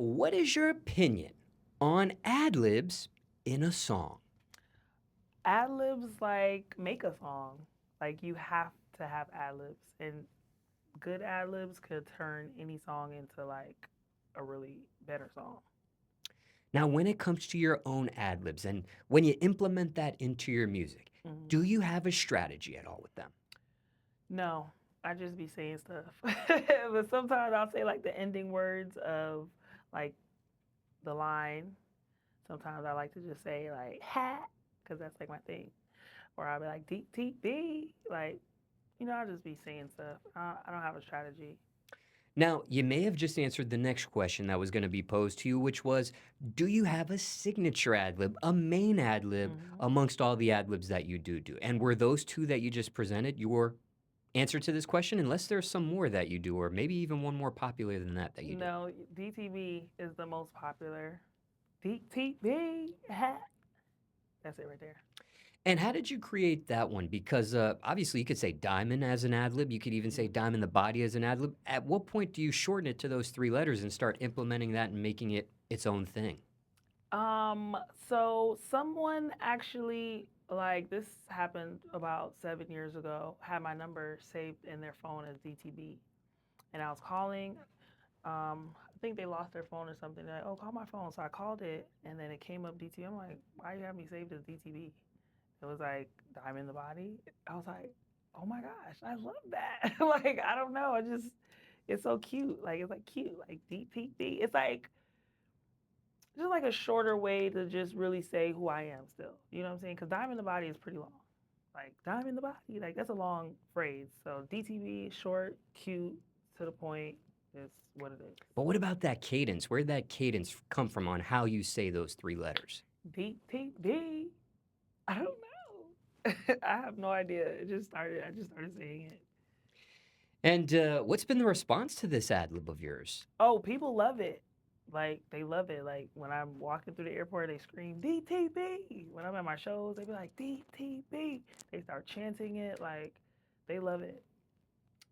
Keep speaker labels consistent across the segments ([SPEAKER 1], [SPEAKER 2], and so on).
[SPEAKER 1] what is your opinion on adlibs in a song?
[SPEAKER 2] Adlibs like make a song. Like you have to have adlibs, and good adlibs could turn any song into like a really better song.
[SPEAKER 1] Now, when it comes to your own adlibs and when you implement that into your music,
[SPEAKER 2] Hmm.
[SPEAKER 1] do you have a strategy at all with them?
[SPEAKER 2] No, I just be saying stuff, but sometimes I'll say like the ending words of like the line. Sometimes I like to just say like hat because that's like my thing, or I'll be like deep deep B, like I'll just be saying stuff. I don't have a strategy.
[SPEAKER 1] Now, you may have just answered the next question that was going to be posed to you, which was, do you have a signature adlib, a main adlib
[SPEAKER 2] Hmm.
[SPEAKER 1] amongst all the adlibs that you do? And were those two that you just presented your answer to this question, unless there's some more that you do, or maybe even one more popular than that you do?
[SPEAKER 2] No, DTB is the most popular. DTB hat. That's it right there.
[SPEAKER 1] And how did you create that one? Because obviously you could say diamond as an adlib. You could even say
[SPEAKER 2] Hmm.
[SPEAKER 1] diamond the body as an adlib. At what point do you shorten it to those three letters and start implementing that and making it its own thing?
[SPEAKER 2] Um, so someone actually like this happened about 7 years ago, had my number saved in their phone as DTB. And I was calling. I think they lost their phone or something. They're like, oh, call my phone. So I called it and then it came up DTB. I'm like, why you have me saved as DTB? It was like Diamond the Body. I was like, oh my gosh, I love that. Like, I don't know. It's so cute. Like, it's like cute. Like DTB. It's like just like a shorter way to just really say who I am still. You know what I'm saying? Because Diamond the Body is pretty long. Like Diamond the Body, like that's a long phrase. So DTB, short, cute, to the point, is what it is.
[SPEAKER 1] But what about that cadence? Where'd that cadence come from on how you say those three letters?
[SPEAKER 2] DTB. I don't know. I have no idea. It just started. I just started saying it.
[SPEAKER 1] And what's been the response to this adlib of yours?
[SPEAKER 2] Oh, people love it. Like they love it. Like when I'm walking through the airport, they scream DTB. When I'm at my shows, they be like DTB. They start chanting it. Like they love it.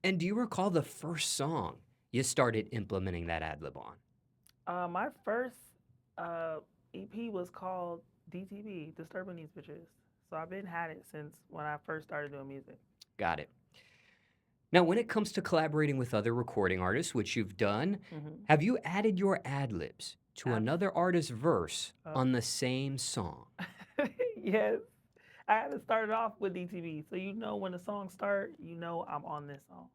[SPEAKER 1] And do you recall the first song you started implementing that adlib on?
[SPEAKER 2] My first uh, EP was called DTB, Disturbing These Bitches. So I've been had it since when I first started doing music.
[SPEAKER 1] Got it. Now, when it comes to collaborating with other recording artists, which you've done,
[SPEAKER 2] Hmm.
[SPEAKER 1] have you added your ad-libs to
[SPEAKER 2] Abs-
[SPEAKER 1] another artist's verse
[SPEAKER 2] uh,
[SPEAKER 1] on the same song?
[SPEAKER 2] yes, I had to start it off with DTB, so when the song start, I'm on this song.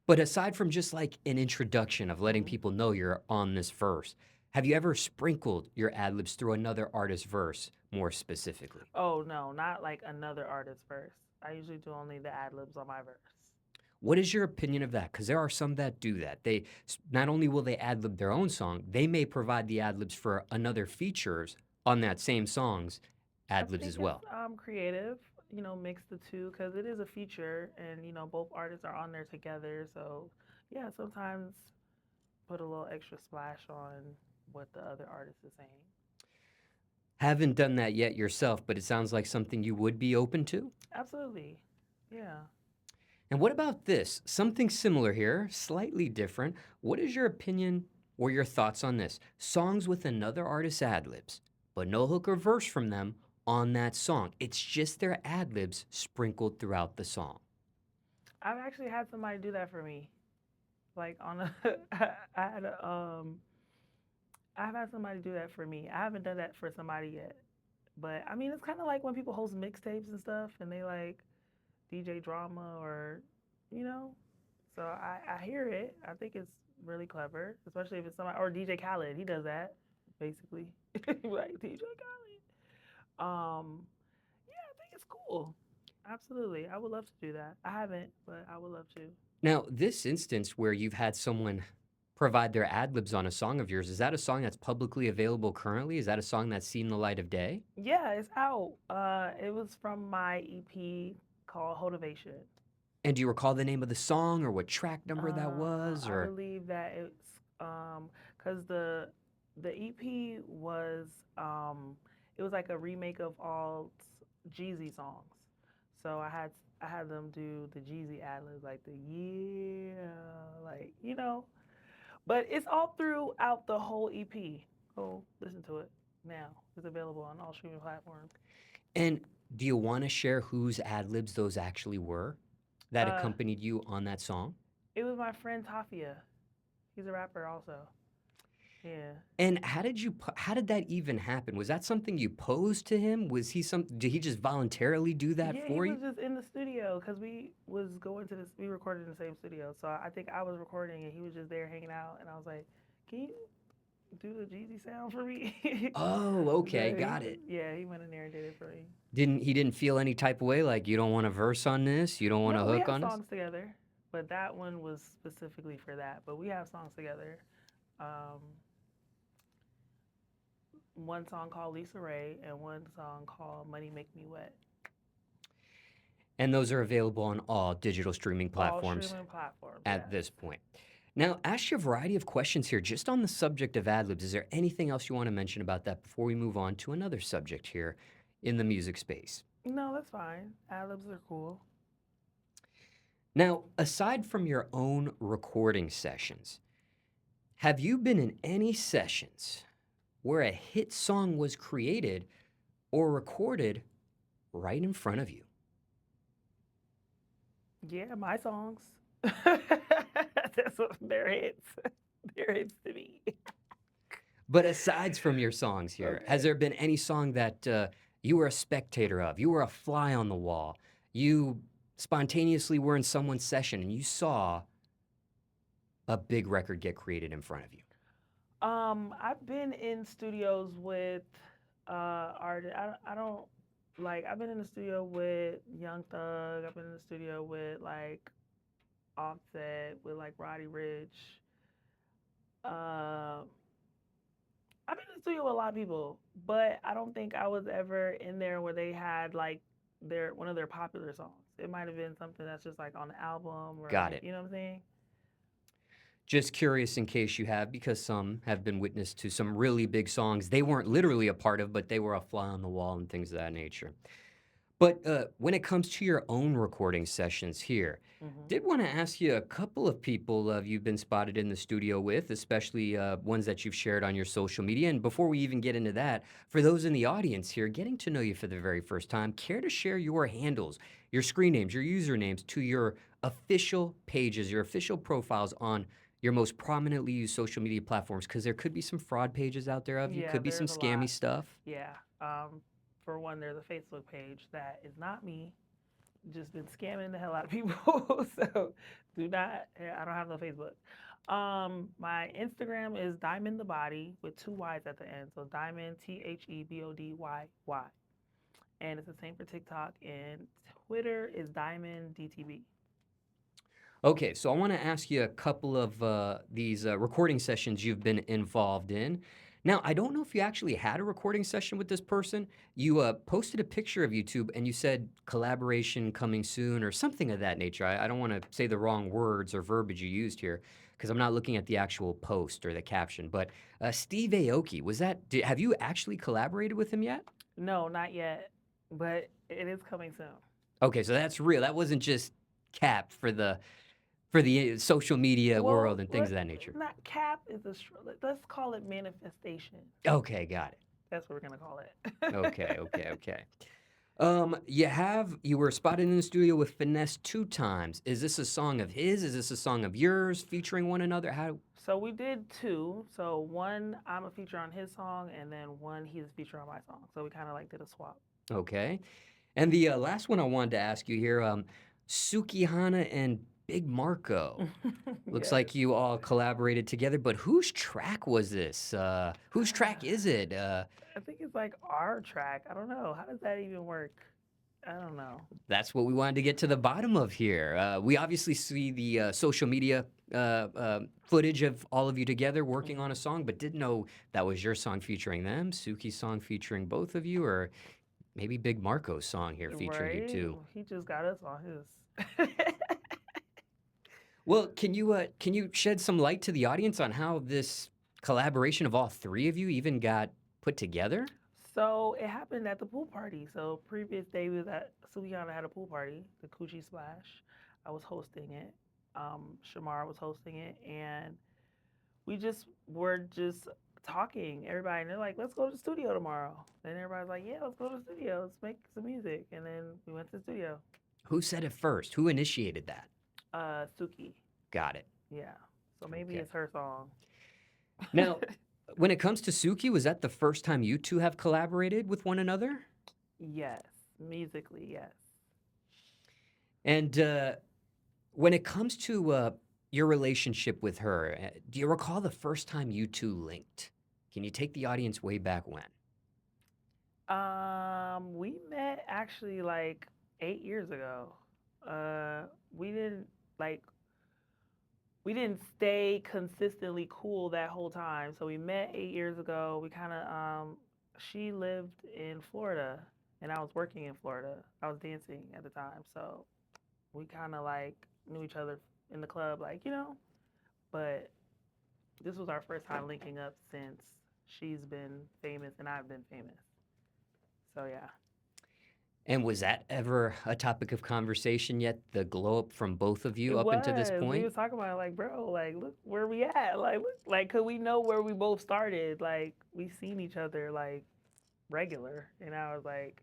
[SPEAKER 1] But aside from just like an introduction of letting
[SPEAKER 2] Hmm.
[SPEAKER 1] people know you're on this verse, have you ever sprinkled your ad-libs through another artist's verse more specifically?
[SPEAKER 2] Oh no, not like another artist verse. I usually do only the ad libs on my verse.
[SPEAKER 1] What is your opinion of that? Because there are some that do that. They not only will they ad lib their own song, they may provide the ad libs for another features on that same song's
[SPEAKER 2] I
[SPEAKER 1] ad libs
[SPEAKER 2] think
[SPEAKER 1] as
[SPEAKER 2] it's
[SPEAKER 1] well.
[SPEAKER 2] creative, mix the two because it is a feature, and both artists are on there together. So yeah, sometimes put a little extra splash on what the other artist is saying.
[SPEAKER 1] Haven't done that yet yourself, but it sounds like something you would be open to.
[SPEAKER 2] Absolutely, yeah.
[SPEAKER 1] And what about this? Something similar here, slightly different. What is your opinion or your thoughts on this? Songs with another artist's ad libs, but no hook or verse from them on that song. It's just their ad libs sprinkled throughout the song.
[SPEAKER 2] I've actually had somebody do that for me. Like on a, I had a I've had somebody do that for me. I haven't done that for somebody yet. But I mean, it's kind of like when people host mixtapes and stuff, and they like DJ drama or, you know. So I hear it. I think it's really clever, especially if it's somebody or DJ Khaled. He does that basically, like DJ Khaled. Yeah, I think it's cool. Absolutely, I would love to do that. I haven't, but I would love to.
[SPEAKER 1] Now, this instance where you've had someone provide their ad libs on a song of yours, is that a song that's publicly available currently? Is that a song that's seen the light of day?
[SPEAKER 2] Yeah, it's out. It was from my EP called Motivation.
[SPEAKER 1] And do you recall the name of the song or what track number that was?
[SPEAKER 2] I
[SPEAKER 1] Or
[SPEAKER 2] believe that it's because the EP was it was like a remake of all Jeezy songs. So I had them do the Jeezy ad libs like the yeah, like But it's all throughout the whole EP. Go listen to it now. It's available on all streaming platforms.
[SPEAKER 1] And do you want to share whose ad libs those actually were that
[SPEAKER 2] Uh,
[SPEAKER 1] accompanied you on that song?
[SPEAKER 2] it was my friend Tafia. He's a rapper also. Yeah.
[SPEAKER 1] And how did that even happen? Was that something you posed to him? Did he just voluntarily do that
[SPEAKER 2] Yeah, he
[SPEAKER 1] for you?
[SPEAKER 2] was just in the studio because we recorded in the same studio. So I think I was recording and he was just there hanging out. And I was like, can you do the Jeezy sound for me?
[SPEAKER 1] Oh, okay,
[SPEAKER 2] So
[SPEAKER 1] got it.
[SPEAKER 2] he went in there and did it for me.
[SPEAKER 1] He didn't feel any type of way like you don't want a verse on this, you don't want a
[SPEAKER 2] No, we
[SPEAKER 1] hook
[SPEAKER 2] have
[SPEAKER 1] on this?
[SPEAKER 2] songs together, but that one was specifically for that. But we have songs together. Um, one song called Lisa Ray and one song called Money Make Me Wet.
[SPEAKER 1] And those are available on all digital streaming
[SPEAKER 2] All
[SPEAKER 1] platforms
[SPEAKER 2] streaming platforms,
[SPEAKER 1] at
[SPEAKER 2] yes.
[SPEAKER 1] this point. Now, ask you a variety of questions here just on the subject of ad libs. Is there anything else you want to mention about that before we move on to another subject here in the music space?
[SPEAKER 2] No, that's fine. Adlibs are cool.
[SPEAKER 1] Now, aside from your own recording sessions, have you been in any sessions where a hit song was created or recorded right in front of you?
[SPEAKER 2] Yeah, my songs. That's what they're hits. They're hits to me.
[SPEAKER 1] But aside from your songs here, has
[SPEAKER 2] Okay.
[SPEAKER 1] there been any song that you were a spectator of? You were a fly on the wall. You spontaneously were in someone's session and you saw a big record get created in front of you.
[SPEAKER 2] I've been in studios with artists. I don't like. I've been in the studio with Young Thug. I've been in the studio with like Offset, with like Roddy Rich. Uh, I've been in the studio with a lot of people, but I don't think I was ever in there where they had like one of their popular songs. It might have been something that's just like on the album or
[SPEAKER 1] Got
[SPEAKER 2] like
[SPEAKER 1] it.
[SPEAKER 2] you know what I'm saying?
[SPEAKER 1] Just curious in case you have, because some have been witness to some really big songs they weren't literally a part of, but they were a fly on the wall and things of that nature. But when it comes to your own recording sessions here,
[SPEAKER 2] Hmm.
[SPEAKER 1] did want to ask you a couple of people you've been spotted in the studio with, especially ones that you've shared on your social media. And before we even get into that, for those in the audience here, getting to know you for the very first time, care to share your handles, your screen names, your usernames to your official pages, your official profiles on your most prominently used social media platforms? Because there could be some fraud pages out there of you,
[SPEAKER 2] Yeah,
[SPEAKER 1] could be some
[SPEAKER 2] there's a
[SPEAKER 1] scammy
[SPEAKER 2] lot.
[SPEAKER 1] stuff.
[SPEAKER 2] Yeah. For one, there's a Facebook page that is not me. Just been scamming the hell out of people. So do not. I don't have no Facebook. My Instagram is Diamond the Body with two Y's at the end. So Diamond TheBodyY. And it's the same for TikTok and Twitter is Diamond DTB.
[SPEAKER 1] Okay, so I want to ask you a couple of these recording sessions you've been involved in. Now, I don't know if you actually had a recording session with this person. You posted a picture of YouTube and you said collaboration coming soon or something of that nature. I don't want to say the wrong words or verbiage you used here because I'm not looking at the actual post or the caption. But Steve Aoki, have you actually collaborated with him yet?
[SPEAKER 2] No, not yet, but it is coming soon.
[SPEAKER 1] Okay, so that's real. That wasn't just capped for the social media world
[SPEAKER 2] Well,
[SPEAKER 1] and things of that nature.
[SPEAKER 2] not cap is let's call it manifestation.
[SPEAKER 1] Okay, got it.
[SPEAKER 2] That's what we're gonna call
[SPEAKER 1] Okay,
[SPEAKER 2] it.
[SPEAKER 1] okay, okay. You were spotted in the studio with Finesse2tymes. Is this a song of his? Is this a song of yours featuring one another? How?
[SPEAKER 2] So we did two. So one I'm a feature on his song, and then one he's a feature on my song. So we kind of like did a swap.
[SPEAKER 1] Okay. And the last one I wanted to ask you here, Sukihana and Big Marco. Looks
[SPEAKER 2] Yes.
[SPEAKER 1] like you all collaborated together, but whose track was this? Whose track is it?
[SPEAKER 2] I think it's like our track. I don't know. How does that even work? I don't know.
[SPEAKER 1] That's what we wanted to get to the bottom of here. We obviously see the social media footage of all of you together working on a song, but didn't know that was your song featuring them, Suki's song featuring both of you, or maybe Big Marco's song here featuring you
[SPEAKER 2] Right?
[SPEAKER 1] too.
[SPEAKER 2] He just got us on his.
[SPEAKER 1] Well, can you shed some light to the audience on how this collaboration of all three of you even got put together?
[SPEAKER 2] So it happened at the pool party. So previous day we was at Sukihana had a pool party, the Coochie Splash. I was hosting it. Shamar was hosting it, and we just were just talking, everybody, and they're like, let's go to the studio tomorrow. And everybody's like, yeah, let's go to the studio, let's make some music. And then we went to the studio.
[SPEAKER 1] Who said it first? Who initiated that?
[SPEAKER 2] Suki.
[SPEAKER 1] Got it.
[SPEAKER 2] Yeah. So maybe
[SPEAKER 1] Okay.
[SPEAKER 2] it's her song.
[SPEAKER 1] Now, when it comes to Suki, was that the first time you two have collaborated with one another?
[SPEAKER 2] Yes. Musically, yes.
[SPEAKER 1] And when it comes to your relationship with her, do you recall the first time you two linked? Can you take the audience way back when?
[SPEAKER 2] We met actually like 8 years ago. We didn't like we didn't stay consistently cool that whole time. So we met 8 years ago. We kind of she lived in Florida and I was working in Florida. I was dancing at the time, so we kind of like knew each other in the club, like But this was our first time linking up since she's been famous and I've been famous. So yeah.
[SPEAKER 1] And was that ever a topic of conversation yet? The glow up from both of
[SPEAKER 2] It
[SPEAKER 1] you up until this
[SPEAKER 2] was. We
[SPEAKER 1] point?
[SPEAKER 2] was talking about it, like, bro, like, look where we at. Like, look, like, cause we know where we both started. Like, we seen each other like regular, and I was like,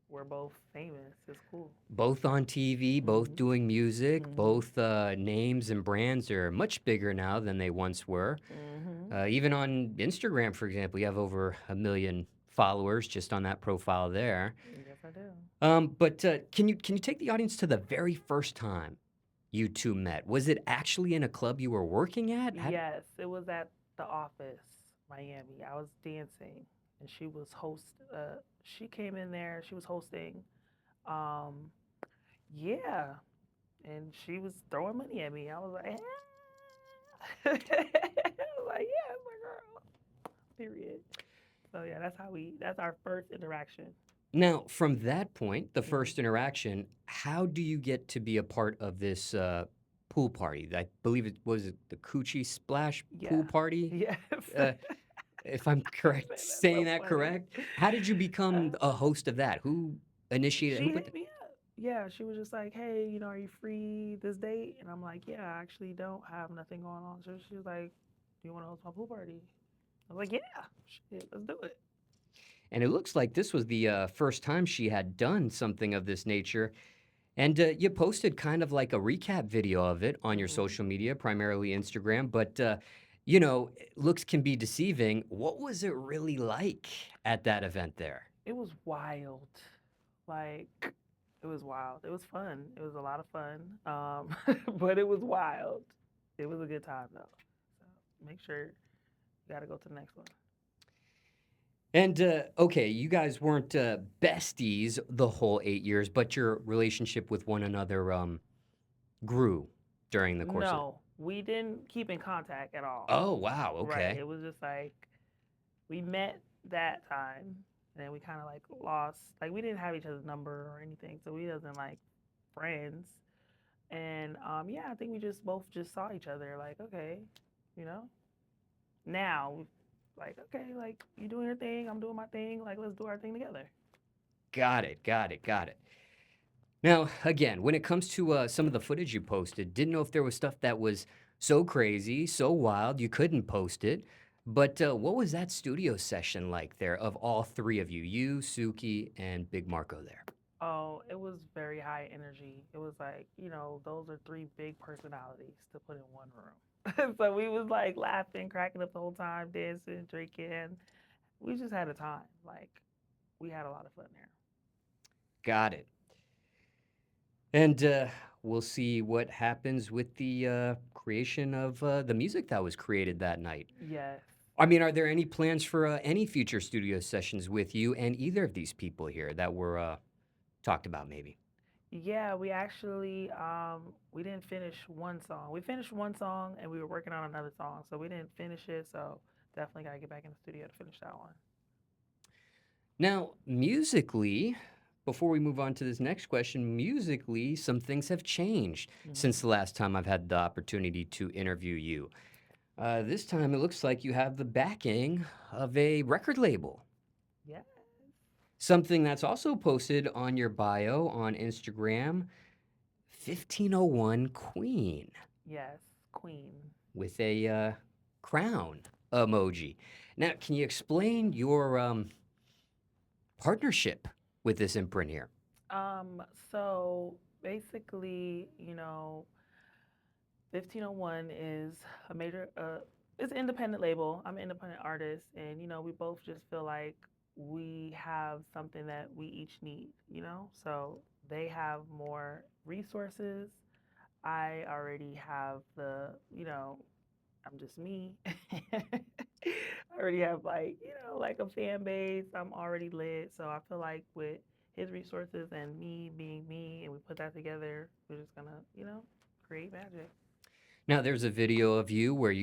[SPEAKER 2] we're both famous. It's cool.
[SPEAKER 1] Both on TV, both
[SPEAKER 2] Mhm.
[SPEAKER 1] doing music,
[SPEAKER 2] Mhm.
[SPEAKER 1] both names and brands are much bigger now than they once were.
[SPEAKER 2] Mhm.
[SPEAKER 1] Even on Instagram, for example, you have over 1 million followers just on that profile there.
[SPEAKER 2] Yes, I do.
[SPEAKER 1] But can you take the audience to the very first time you two met? Was it actually in a club you were working at?
[SPEAKER 2] Yes, it was at the office, Miami. I was dancing, and she was host. She came in there. She was hosting. Um, yeah, and she was throwing money at me. I was like, I was like, yeah, it's my girl. Period. So yeah, that's our first interaction.
[SPEAKER 1] Now, from that point, the
[SPEAKER 2] Mhm.
[SPEAKER 1] first interaction, how do you get to be a part of this pool party? I believe it was the Coochie Splash pool
[SPEAKER 2] Yeah.
[SPEAKER 1] party.
[SPEAKER 2] Yes.
[SPEAKER 1] Uh, if I'm correct,
[SPEAKER 2] That's
[SPEAKER 1] saying
[SPEAKER 2] so
[SPEAKER 1] that
[SPEAKER 2] funny.
[SPEAKER 1] correct. How did you become a host of that? Who initiated? Who
[SPEAKER 2] She
[SPEAKER 1] put?
[SPEAKER 2] hit me up. Yeah, she was just like, "Hey, are you free this date?" And I'm like, "Yeah, I actually don't have nothing going on." So she was like, "Do you want to host my pool party?" I was like, "Yeah, shit, let's do it."
[SPEAKER 1] And it looks like this was the first time she had done something of this nature. And you posted kind of like a recap video of it on your
[SPEAKER 2] Hmm.
[SPEAKER 1] social media, primarily Instagram. But, looks can be deceiving. What was it really like at that event there?
[SPEAKER 2] It was wild. Like, it was wild. It was fun. It was a lot of fun. But it was wild. It was a good time though. So make sure you got to go to the next one.
[SPEAKER 1] And, okay, you guys weren't besties the whole 8 years, but your relationship with one another grew during the course of.
[SPEAKER 2] No, we didn't keep in contact at all.
[SPEAKER 1] Oh, wow.
[SPEAKER 2] Right.
[SPEAKER 1] Okay.
[SPEAKER 2] It was just like we met that time and then we kind of like lost, like we didn't have each other's number or anything, so we wasn't like friends. And yeah, I think we just both just saw each other like, okay, you know now, like, okay, like you doing your thing, I'm doing my thing, like let's do our thing together.
[SPEAKER 1] Got it. Got it. Got it. Now, again, when it comes to some of the footage you posted, didn't know if there was stuff that was so crazy, so wild, you couldn't post it. But what was that studio session like there of all three of you, Suki, and Big Marco there?
[SPEAKER 2] Oh, it was very high energy. It was like, those are three big personalities to put in one room. So we was like laughing, cracking up the whole time, dancing, drinking. We just had a time. Like we had a lot of fun there.
[SPEAKER 1] Got it. And we'll see what happens with the creation of the music that was created that night.
[SPEAKER 2] Yes.
[SPEAKER 1] I mean, are there any plans for any future studio sessions with you and either of these people here that were talked about, maybe?
[SPEAKER 2] Yeah, we actually we didn't finish one song. We finished one song and we were working on another song. So we didn't finish it, so definitely got to get back in the studio to finish that one.
[SPEAKER 1] Now, musically, before we move on to this next question, musically, some things have changed since
[SPEAKER 2] Hmm.
[SPEAKER 1] the last time I've had the opportunity to interview you. This time, it looks like you have the backing of a record label,
[SPEAKER 2] Yeah.
[SPEAKER 1] something that's also posted on your bio on Instagram, 1501 Queen,
[SPEAKER 2] Yes, Queen.
[SPEAKER 1] with a crown emoji. Now, can you explain your partnership with this imprint here?
[SPEAKER 2] Um, so basically, 1501 is a major it's an independent label. I'm an independent artist, and we both just feel like we have something that we each need. So they have more resources. I already have I'm just me. I already have like a fan base. I'm already lit. So I feel like with his resources and me being me and we put that together, we're just gonna create magic.
[SPEAKER 1] Now, there's a video of you where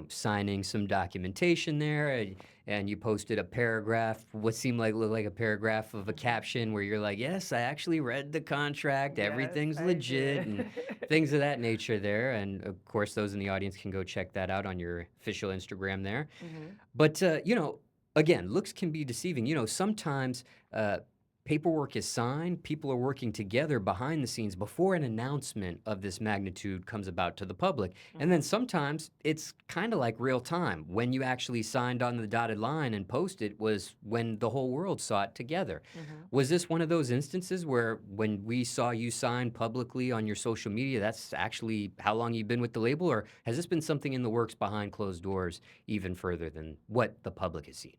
[SPEAKER 1] signing some documentation there, and you posted a paragraph, what seemed like looked like a paragraph of a
[SPEAKER 2] Hmm.
[SPEAKER 1] caption where you're like, "Yes, I actually read the contract.
[SPEAKER 2] Yes,
[SPEAKER 1] Everything's
[SPEAKER 2] I
[SPEAKER 1] legit,"
[SPEAKER 2] did.
[SPEAKER 1] and things of that nature there. And of course, those in the audience can go check that out on your official Instagram there.
[SPEAKER 2] Hmm.
[SPEAKER 1] But again, looks can be deceiving. Sometimes paperwork is signed, people are working together behind the scenes before an announcement of this magnitude comes about to the public. And then
[SPEAKER 2] Hmm.
[SPEAKER 1] sometimes it's kind of like real time. When you actually signed on the dotted line and posted was when the whole world saw it together.
[SPEAKER 2] Hmm.
[SPEAKER 1] Was this one of those instances where when we saw you sign publicly on your social media, that's actually how long you've been with the label? Or has this been something in the works behind closed doors even further than what the public has seen?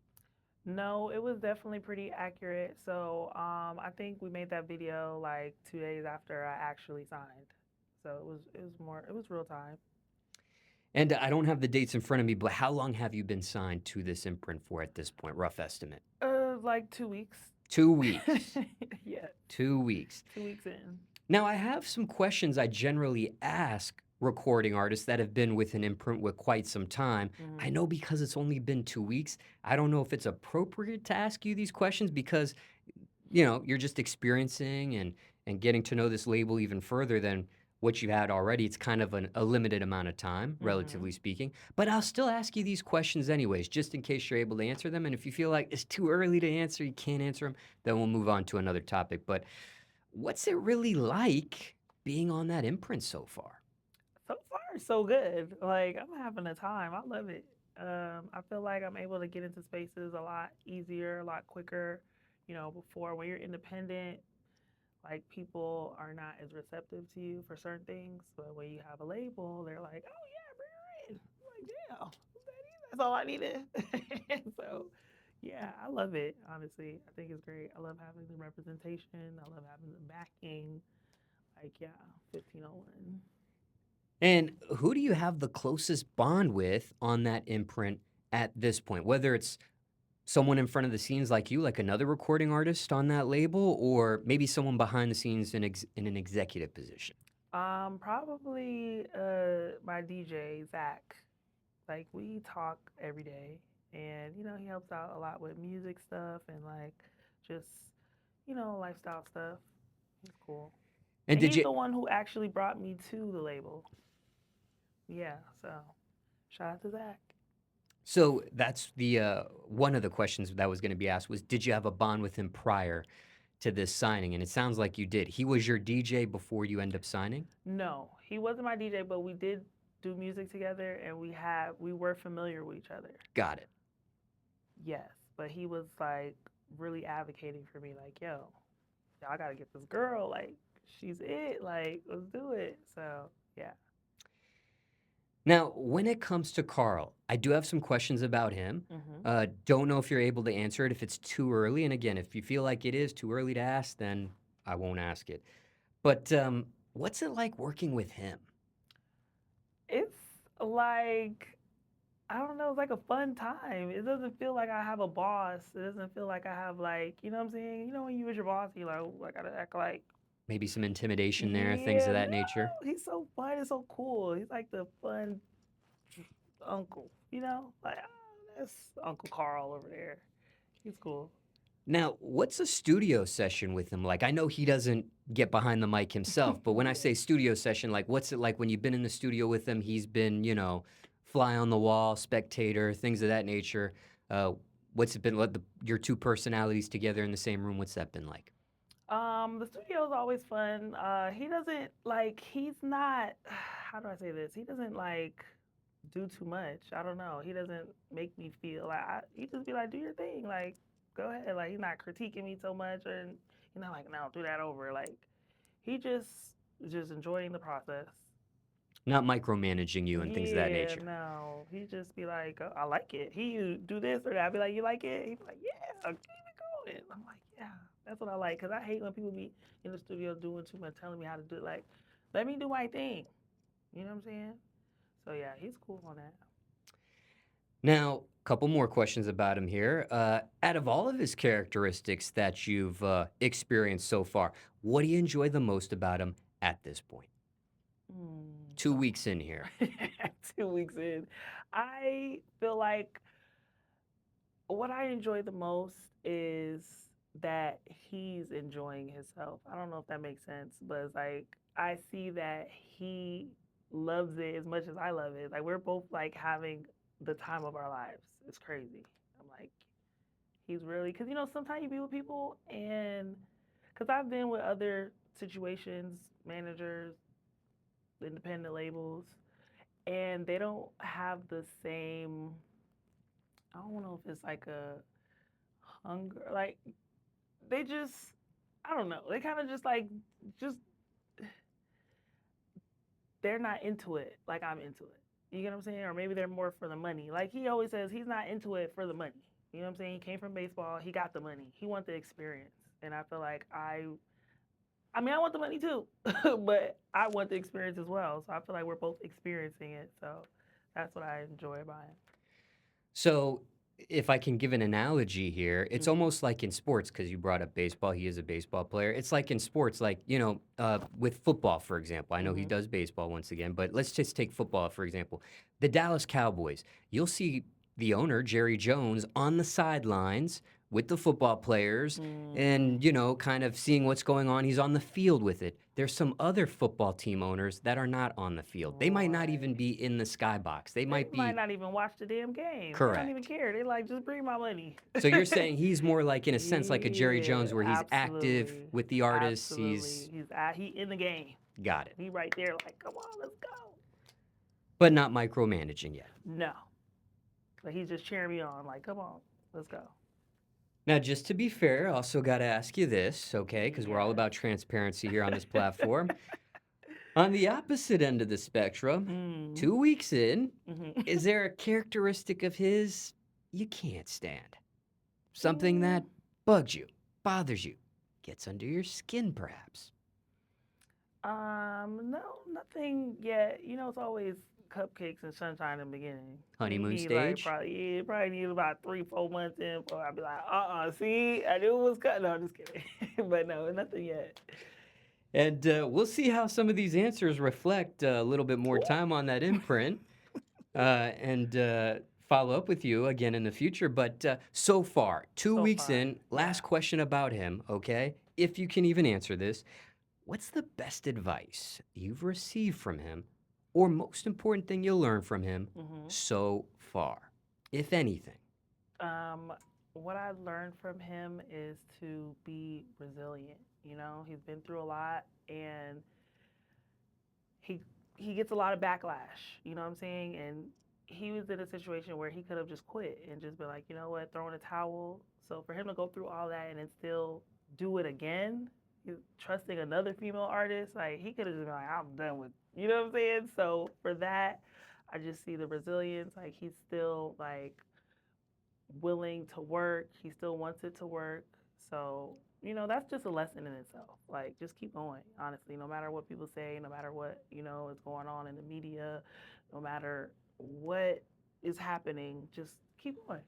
[SPEAKER 2] No, it was definitely pretty accurate. So I think we made that video like 2 days after I actually signed. So it was real time.
[SPEAKER 1] And I don't have the dates in front of me, but how long have you been signed to this imprint for at this point? Rough estimate.
[SPEAKER 2] Like 2 weeks.
[SPEAKER 1] 2 weeks.
[SPEAKER 2] Yes,
[SPEAKER 1] 2 weeks.
[SPEAKER 2] 2 weeks in.
[SPEAKER 1] Now, I have some questions I generally ask recording artists that have been with an imprint with quite some time. I
[SPEAKER 2] Hmm.
[SPEAKER 1] know because it's only been 2 weeks, I don't know if it's appropriate to ask you these questions because you're just experiencing and getting to know this label even further than what you had already. It's kind of a limited amount of time,
[SPEAKER 2] Hmm.
[SPEAKER 1] relatively speaking. But I'll still ask you these questions anyways, just in case you're able to answer them. And if you feel like it's too early to answer, you can't answer them, then we'll move on to another topic. But what's it really like being on that imprint so far?
[SPEAKER 2] So far, so good. Like I'm having a time. I love it. I feel like I'm able to get into spaces a lot easier, a lot quicker. Before when you're independent, like people are not as receptive to you for certain things. But when you have a label, they're like, "Oh yeah, bring her in." I'm like, damn, who's that is? That's all I needed. So, yeah, I love it. Honestly, I think it's great. I love having the representation. I love having the backing. Like, yeah, 1501.
[SPEAKER 1] And who do you have the closest bond with on that imprint at this point? Whether it's someone in front of the scenes like you, like another recording artist on that label, or maybe someone behind the scenes in an executive position?
[SPEAKER 2] Probably my DJ Zach. Like we talk every day, and he helps out a lot with music stuff and like just lifestyle stuff. He's cool,
[SPEAKER 1] And
[SPEAKER 2] and
[SPEAKER 1] did
[SPEAKER 2] he's
[SPEAKER 1] you?
[SPEAKER 2] the one who actually brought me to the label. Yeah, so shout out to Zach.
[SPEAKER 1] So that's the one of the questions that was going to be asked was, did you have a bond with him prior to this signing? And it sounds like you did. He was your DJ before you end up signing.
[SPEAKER 2] No, he wasn't my DJ, but we did do music together, and we were familiar with each other.
[SPEAKER 1] Got it.
[SPEAKER 2] Yes, but he was like really advocating for me, like, yo, y'all gotta get this girl, like, she's it, like, let's do it. So, yeah.
[SPEAKER 1] Now, when it comes to Carl, I do have some questions about him.
[SPEAKER 2] Hmm.
[SPEAKER 1] Don't know if you're able to answer it if it's too early. And again, if you feel like it is too early to ask, then I won't ask it. But what's it like working with him?
[SPEAKER 2] It's like, I don't know, it's like a fun time. It doesn't feel like I have a boss. It doesn't feel like I have, like, you know what I'm saying? When you was your boss, you're like, oh, I gotta act like,
[SPEAKER 1] Maybe some intimidation there, things of
[SPEAKER 2] yeah,
[SPEAKER 1] that nature.
[SPEAKER 2] no, he's so fun and so cool. He's like the fun uncle. Like, oh, that's Uncle Carl over there. He's cool.
[SPEAKER 1] Now, what's a studio session with him like? I know he doesn't get behind the mic himself, but when I say studio session, like what's it like when you've been in the studio with him? He's been, fly on the wall, spectator, things of that nature. Uh, what's it been like? Your two personalities together in the same room. What's that been like?
[SPEAKER 2] The studio is always fun. He doesn't like. He's not. How do I say this? He doesn't like. do too much. I don't know. He doesn't make me feel like he just be like, do your thing, like go ahead. Like he's not critiquing me so much, or he's not like, no, do that over. Like he just enjoying the process.
[SPEAKER 1] Not micromanaging you and things of that
[SPEAKER 2] Yeah,
[SPEAKER 1] nature.
[SPEAKER 2] no, he just be like, oh, I like it. He do this or that. I be like, you like it? He be like, yeah, keep it going. I'm like, yeah, that's what I like. Cause I hate when people be in the studio doing too much, telling me how to do it. Like, let me do my thing. You know what I'm saying? So yeah, he's cool on that.
[SPEAKER 1] Now, a couple more questions about him here. Out of all of his characteristics that you've experienced so far, what do you enjoy the most about him at this point? 2 weeks in here.
[SPEAKER 2] 2 weeks in, I feel like what I enjoy the most is that he's enjoying himself. I don't know if that makes sense, but it's like I see that he loves it as much as I love it. Like we're both like having the time of our lives. It's crazy. I'm like, he's really, because sometimes you be with people and because I've been with other situations, managers, independent labels, and they don't have the same. I don't know if it's like a hunger, like they just, I don't know. They kind of just they're not into it like I'm into it. You get what I'm saying? Or maybe they're more for the money. Like he always says, he's not into it for the money. You know what I'm saying? He came from baseball. He got the money. He wants the experience, and I feel like I mean, I want the money too, but I want the experience as well. So I feel like we're both experiencing it. So that's what I enjoy about
[SPEAKER 1] So, if I can give an analogy here, it's
[SPEAKER 2] him.
[SPEAKER 1] almost like in sports, because you brought up baseball. He is a baseball player. It's like in sports, like, with football, for example. I know he
[SPEAKER 2] Hmm.
[SPEAKER 1] does baseball once again, but let's just take football, for example. The Dallas Cowboys, you'll see the owner, Jerry Jones, on the sidelines with the football players
[SPEAKER 2] Hmm.
[SPEAKER 1] and, kind of seeing what's going on. He's on the field with it. There's some other football team owners that are not on the field. They might not even
[SPEAKER 2] Right.
[SPEAKER 1] be in the skybox. They
[SPEAKER 2] They
[SPEAKER 1] might
[SPEAKER 2] might
[SPEAKER 1] be
[SPEAKER 2] not even watch the damn game. They don't even
[SPEAKER 1] correct.
[SPEAKER 2] care. They like, just bring my money.
[SPEAKER 1] So you're saying he's more like, in a sense, like a Jerry
[SPEAKER 2] Yeah,
[SPEAKER 1] Jones, where he's active
[SPEAKER 2] absolutely.
[SPEAKER 1] with the artists.
[SPEAKER 2] Absolutely.
[SPEAKER 1] He's
[SPEAKER 2] He in the game.
[SPEAKER 1] got it,
[SPEAKER 2] He right there like, come on, let's go.
[SPEAKER 1] but not micromanaging yet.
[SPEAKER 2] No. But he's just cheering me on like, come on, let's go.
[SPEAKER 1] Now, just to be fair, I also got to ask you this, okay? Because we're all
[SPEAKER 2] Yes.
[SPEAKER 1] about transparency here on this platform. On the opposite end of the spectrum,
[SPEAKER 2] Mm.
[SPEAKER 1] 2 weeks in,
[SPEAKER 2] Hmm.
[SPEAKER 1] is there a characteristic of his you can't stand? Something
[SPEAKER 2] Mm.
[SPEAKER 1] that bugs you, bothers you, gets under your skin, perhaps?
[SPEAKER 2] No, nothing yet. It's always cupcakes and sunshine in the beginning. You
[SPEAKER 1] Honeymoon
[SPEAKER 2] need like
[SPEAKER 1] stage?
[SPEAKER 2] probably probably need about 3 4 months in before I'd be like, see, I knew it was cut. No, I'm just kidding. But no, nothing yet.
[SPEAKER 1] And we'll see how some of these answers reflect a little bit more
[SPEAKER 2] Ooh.
[SPEAKER 1] time on that imprint and follow up with you again in the future. But so far, two
[SPEAKER 2] So
[SPEAKER 1] weeks
[SPEAKER 2] far,
[SPEAKER 1] in,
[SPEAKER 2] yeah.
[SPEAKER 1] last question about him, okay? If you can even answer this, what's the best advice you've received from him, or most important thing you'll learn from him
[SPEAKER 2] Hmm.
[SPEAKER 1] so far, if anything?
[SPEAKER 2] Um, what I learned from him is to be resilient. He's been through a lot, and he he gets a lot of backlash. You know what I'm saying? And he was in a situation where he could have just quit and just been like, you know what, throw in a towel. So for him to go through all that and then still do it again, trusting another female artist, like he could have just been like, I'm done with. You know what I'm saying? So for that, I just see the resilience. Like he's still like willing to work. He still wants it to work. So, that's just a lesson in itself. Like, just keep going, honestly, no matter what people say, no matter what, is going on in the media, no matter what is happening, just keep going.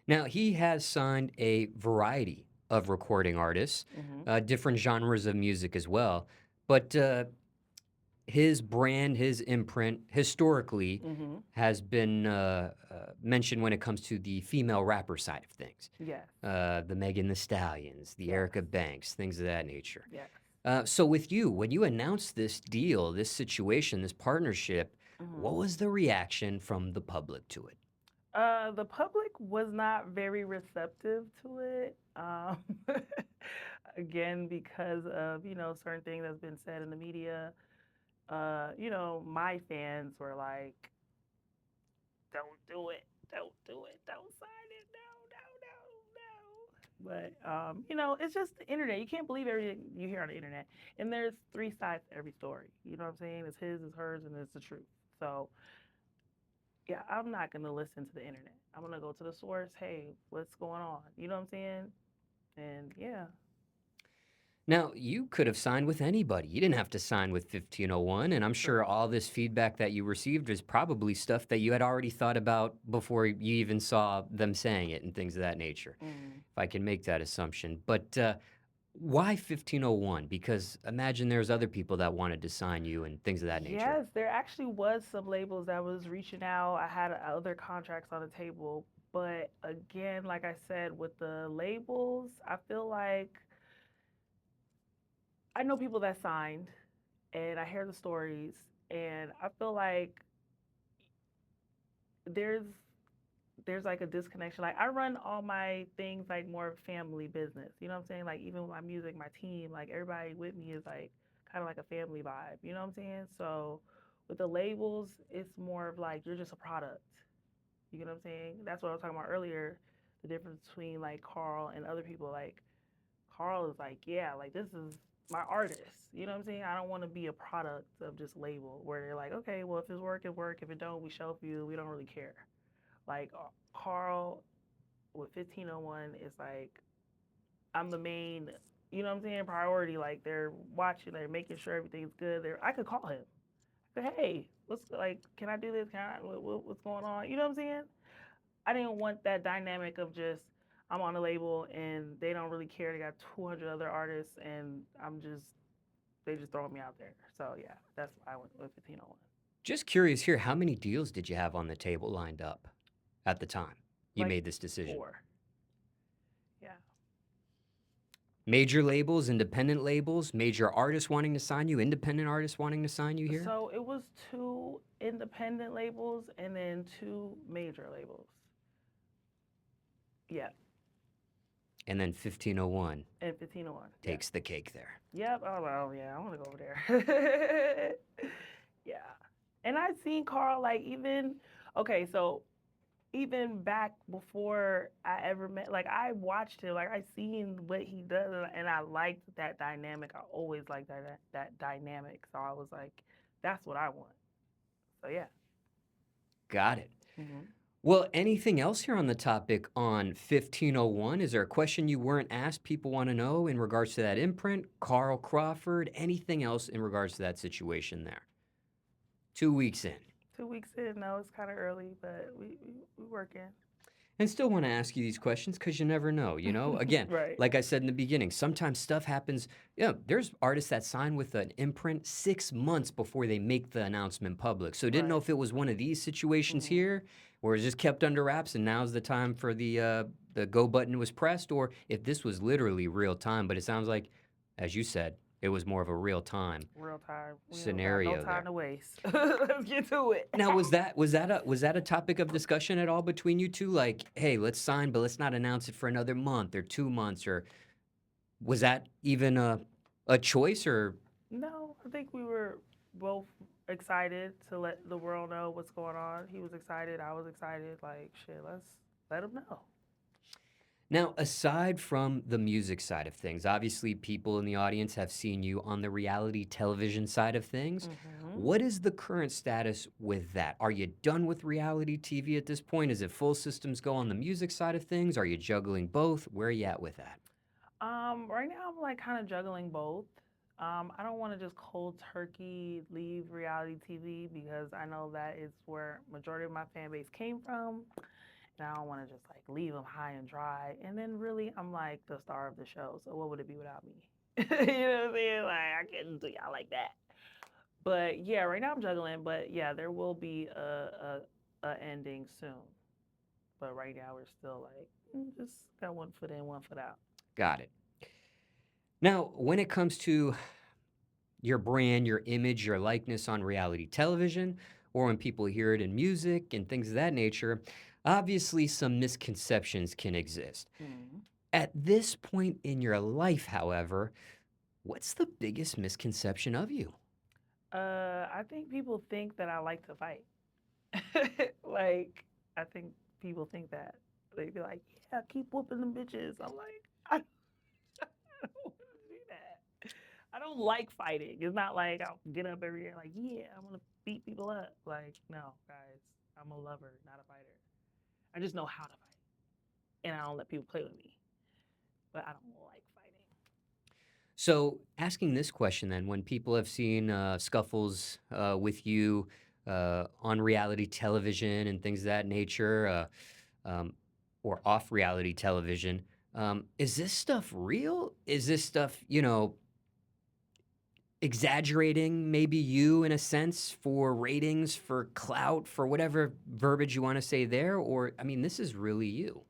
[SPEAKER 1] Now, he has signed a variety of recording artists,
[SPEAKER 2] Hmm.
[SPEAKER 1] different genres of music as well. But his brand, his imprint, historically,
[SPEAKER 2] Hmm.
[SPEAKER 1] has been mentioned when it comes to the female rapper side of things.
[SPEAKER 2] Yes.
[SPEAKER 1] The Megan the Stallions, the
[SPEAKER 2] Yes.
[SPEAKER 1] Erica Banks, things of that nature.
[SPEAKER 2] Yes.
[SPEAKER 1] So, with you, when you announced this deal, this situation, this partnership,
[SPEAKER 2] Hmm.
[SPEAKER 1] what was the reaction from the public to it?
[SPEAKER 2] The public was not very receptive to it. Again, because of, certain things that's been said in the media. My fans were like, don't do it, don't do it, don't sign it, no, no, no, no. But you know, it's just the internet. You can't believe everything you hear on the internet. And there's three sides to every story. You know what I'm saying? It's his, it's hers, and it's the truth. So yeah, I'm not gonna listen to the internet. I'm gonna go to the source. Hey, what's going on? You know what I'm saying? And yeah.
[SPEAKER 1] Now, you could have signed with anybody. You didn't have to sign with 1501, and I'm sure
[SPEAKER 2] True.
[SPEAKER 1] all this feedback that you received is probably stuff that you had already thought about before you even saw them saying it and things of that nature,
[SPEAKER 2] Mm.
[SPEAKER 1] if I can make that assumption. But why 1501? Because imagine there's other people that wanted to sign you and things of that nature.
[SPEAKER 2] Yes, there actually was some labels that was reaching out. I had other contracts on the table, but again, like I said, with the labels, I feel like I know people that signed, and I hear the stories, and I feel like there's there's like a disconnection. Like I run all my things like more family business. You know what I'm saying? Like even with my music, my team, like everybody with me is like kind of like a family vibe. You know what I'm saying? So with the labels, it's more of like you're just a product. You know what I'm saying? That's what I was talking about earlier. The difference between like Carl and other people. Like Carl is like, yeah, like this is my artist. You know what I'm saying? I don't want to be a product of just label where they're like, okay, well if it's work, it work. If it don't, we shelf you. We don't really care. Like Carl with 1501 is like I'm the main, you know what I'm saying, priority. Like they're watching, they're making sure everything's good. I could call him. Say, hey, what's like? Can I do this? What's going on? You know what I'm saying? I didn't want that dynamic of just I'm on the label and they don't really care. They got 200 other artists and they just throwing me out there. So yeah, that's why I went with 1501.
[SPEAKER 1] Just curious here, how many deals did you have on the table lined up at the time you
[SPEAKER 2] Like
[SPEAKER 1] made this decision?
[SPEAKER 2] 4. Yeah.
[SPEAKER 1] Major labels, independent labels, major artists wanting to sign you, independent artists wanting to sign you here?
[SPEAKER 2] So it was 2 independent labels and then 2 major labels. Yeah,
[SPEAKER 1] And then 1501
[SPEAKER 2] and 1501. Yeah.
[SPEAKER 1] takes the cake there.
[SPEAKER 2] Yep. Oh, well, yeah, I want to go over there. Yeah. And I've seen Carl like even okay, so even back before I ever met, like I watched him, like I seen what he does, and I liked that dynamic. I always liked that dynamic. So I was like, that's what I want. So yeah.
[SPEAKER 1] Got it.
[SPEAKER 2] Hmm.
[SPEAKER 1] Well, anything else here on the topic on 1501? Is there a question you weren't asked people want to know in regards to that imprint? Carl Crawford, anything else in regards to that situation there? 2 weeks in.
[SPEAKER 2] 2 weeks in, no, it's kind of early, but we working.
[SPEAKER 1] And still want to ask you these questions because you never know, you know? Again,
[SPEAKER 2] Right.
[SPEAKER 1] like I said in the beginning, sometimes stuff happens. There's artists that sign with an imprint 6 months before they make the announcement public. So didn't know
[SPEAKER 2] Right.
[SPEAKER 1] if it was one of these situations
[SPEAKER 2] Hmm.
[SPEAKER 1] here or it's just kept under wraps and now's the time for the go button was pressed, or if this was literally real time. But it sounds like, as you said, it was more of a real time
[SPEAKER 2] Real time. We don't got no
[SPEAKER 1] scenario
[SPEAKER 2] time
[SPEAKER 1] there.
[SPEAKER 2] to waste. Let's get to it.
[SPEAKER 1] Now, was that a topic of discussion at all between you two? Like, hey, let's sign, but let's not announce it for another month or 2 months, or was that even a choice? Or
[SPEAKER 2] No, I think we were both excited to let the world know what's going on. He was excited. I was excited. Like, shit, let's let him know.
[SPEAKER 1] now, aside from the music side of things, obviously people in the audience have seen you on the reality television side of things.
[SPEAKER 2] Hmm.
[SPEAKER 1] What is the current status with that? Are you done with reality TV at this point? Is it full systems go on the music side of things? Are you juggling both? Where are you at with that?
[SPEAKER 2] Right now I'm like kind of juggling both. I don't want to just cold turkey leave reality TV because I know that is where majority of my fan base came from. And I don't want to just like leave them high and dry. And then really, I'm like the star of the show. So what would it be without me? You know what I'm saying? Like I couldn't do y'all like that. But yeah, right now I'm juggling. But yeah, there will be a ending soon. But right now we're still like just got one foot in, one foot out.
[SPEAKER 1] Got it. Now, when it comes to your brand, your image, your likeness on reality television, or when people hear it in music and things of that nature, obviously some misconceptions can exist.
[SPEAKER 2] Mm.
[SPEAKER 1] At this point in your life, however, what's the biggest misconception of you?
[SPEAKER 2] I think people think that I like to fight. Like, I think people think that. They be like, yeah, keep whooping them bitches. I'm like, I don't want to do that. I don't like fighting. It's not like I'll get up every day like, yeah, I want to beat people up. Like, no, guys, I'm a lover, not a fighter. I just know how to fight, and I don't let people play with me. But I don't like fighting.
[SPEAKER 1] So, asking this question then, when people have seen scuffles with you on reality television and things of that nature, or off reality television, is this stuff real? Is this stuff, exaggerating maybe you in a sense for ratings, for clout, for whatever verbiage you want to say there? Or, I mean, this is really you.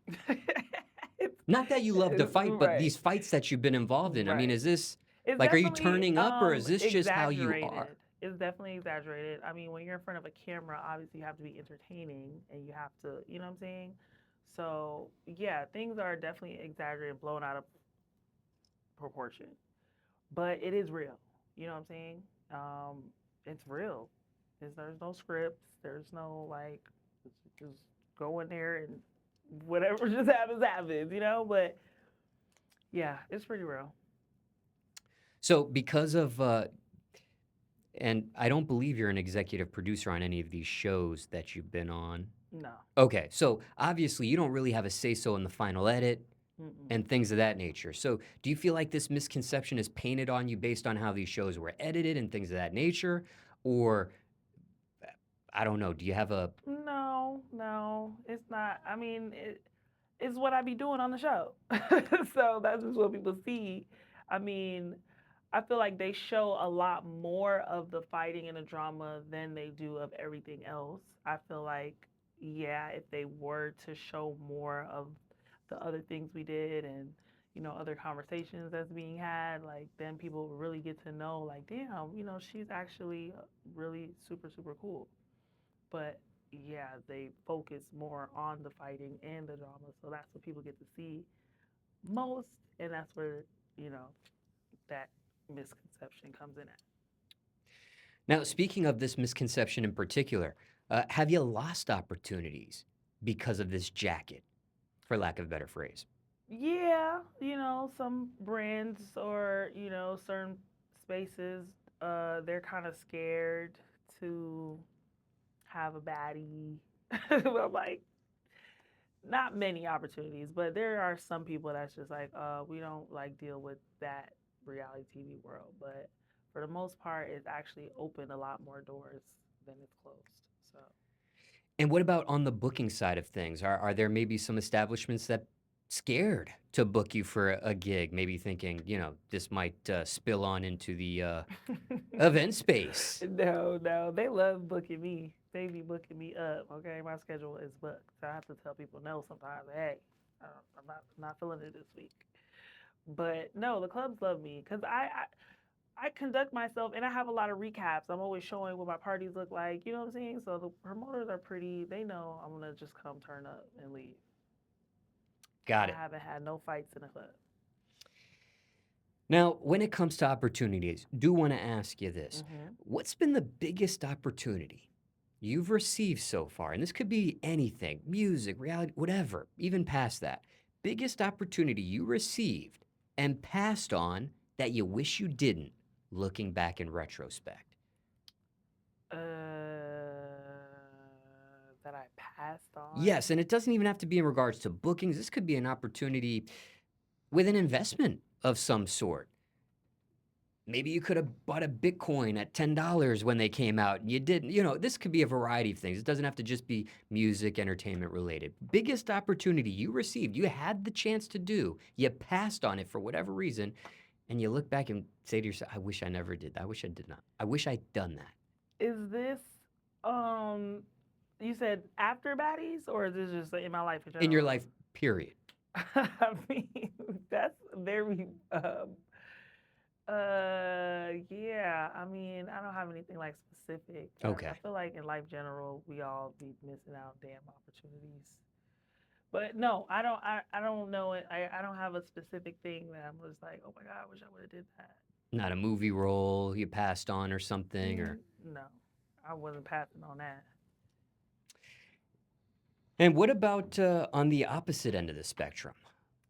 [SPEAKER 2] it's,
[SPEAKER 1] Not that you love to fight, but
[SPEAKER 2] right,
[SPEAKER 1] these fights that you've been involved in. I mean,
[SPEAKER 2] right.
[SPEAKER 1] is this
[SPEAKER 2] It's
[SPEAKER 1] like, are you
[SPEAKER 2] definitely
[SPEAKER 1] turning up or is this just how you are?
[SPEAKER 2] exaggerated. It's definitely exaggerated. I mean, when you're in front of a camera, obviously you have to be entertaining and you have to, you know what I'm saying? So, yeah, things are definitely exaggerated, blown out of proportion. But it is real. You know what I'm saying? Um, it's real. There's no scripts. There's no like just go in there and whatever just happens happens. But yeah, it's pretty real.
[SPEAKER 1] So, because of, and I don't believe you're an executive producer on any of these shows that you've been on.
[SPEAKER 2] No.
[SPEAKER 1] Okay, so obviously you don't really have a say so in the final edit
[SPEAKER 2] Mm-mm.
[SPEAKER 1] and things of that nature. So, do you feel like this misconception is painted on you based on how these shows were edited and things of that nature? Or, I don't know, do you have a.
[SPEAKER 2] No, no, it's not. I mean, it's what I be doing on the show. So that's just what people see. I mean, I feel like they show a lot more of the fighting and the drama than they do of everything else. I feel like, yeah, if they were to show more of the other things we did and other conversations that's being had, like then people would really get to know, like, damn, she's actually really super, super cool. But yeah, they focus more on the fighting and the drama, so that's what people get to see most, and that's where you know that misconception comes in at.
[SPEAKER 1] Now, speaking of this misconception in particular, have you lost opportunities because of this jacket, for lack of a better phrase?
[SPEAKER 2] Yeah, some brands or certain spaces, they're kind of scared to have a baddie. I'm like, not many opportunities, but there are some people that's just like, we don't like deal with that reality TV world. But for the most part, it's actually opened a lot more doors than it's closed. So
[SPEAKER 1] And what about on the booking side of things? Are there maybe some establishments that scared to book you for a gig, maybe thinking, this might spill on into the event space?
[SPEAKER 2] no, no, they love booking me. They be booking me up. Okay, my schedule is booked. So I have to tell people no sometimes. Hey, I'm not feeling it this week. But no, the clubs love me because I conduct myself and I have a lot of recaps. I'm always showing what my parties look like. You know what I'm saying? So the promoters are pretty, they know I'm going to just come turn up and leave.
[SPEAKER 1] Got
[SPEAKER 2] I
[SPEAKER 1] it.
[SPEAKER 2] haven't had no fights in the club.
[SPEAKER 1] Now, when it comes to opportunities, do want to ask you this.
[SPEAKER 2] Hmm.
[SPEAKER 1] What's been the biggest opportunity you've received so far? And this could be anything, music, reality, whatever, even past that. Biggest opportunity you received and passed on that you wish you didn't, looking back in retrospect.
[SPEAKER 2] That I passed on.
[SPEAKER 1] Yes, and it doesn't even have to be in regards to bookings. This could be an opportunity with an investment of some sort. Maybe you could have bought a Bitcoin at $10 when they came out and you didn't. This could be a variety of things. It doesn't have to just be music, entertainment related. Biggest opportunity you received, you had the chance to do, you passed on it for whatever reason, and you look back and say to yourself, I wish I never did that. I wish I did not. I wish I'd done that.
[SPEAKER 2] Is this, um, you said after baddies or is this just in my life in
[SPEAKER 1] In your
[SPEAKER 2] general?
[SPEAKER 1] life, period.
[SPEAKER 2] I mean, that's very yeah. I mean, I don't have anything like specific. I
[SPEAKER 1] Okay.
[SPEAKER 2] feel like in life general, we all be missing out damn opportunities. But no, I don't know it. I don't have a specific thing that I'm just like, oh my god, I wish I would have did that.
[SPEAKER 1] Not a movie role you passed on or something, or
[SPEAKER 2] No, I wasn't passing on that.
[SPEAKER 1] And what about on the opposite end of the spectrum?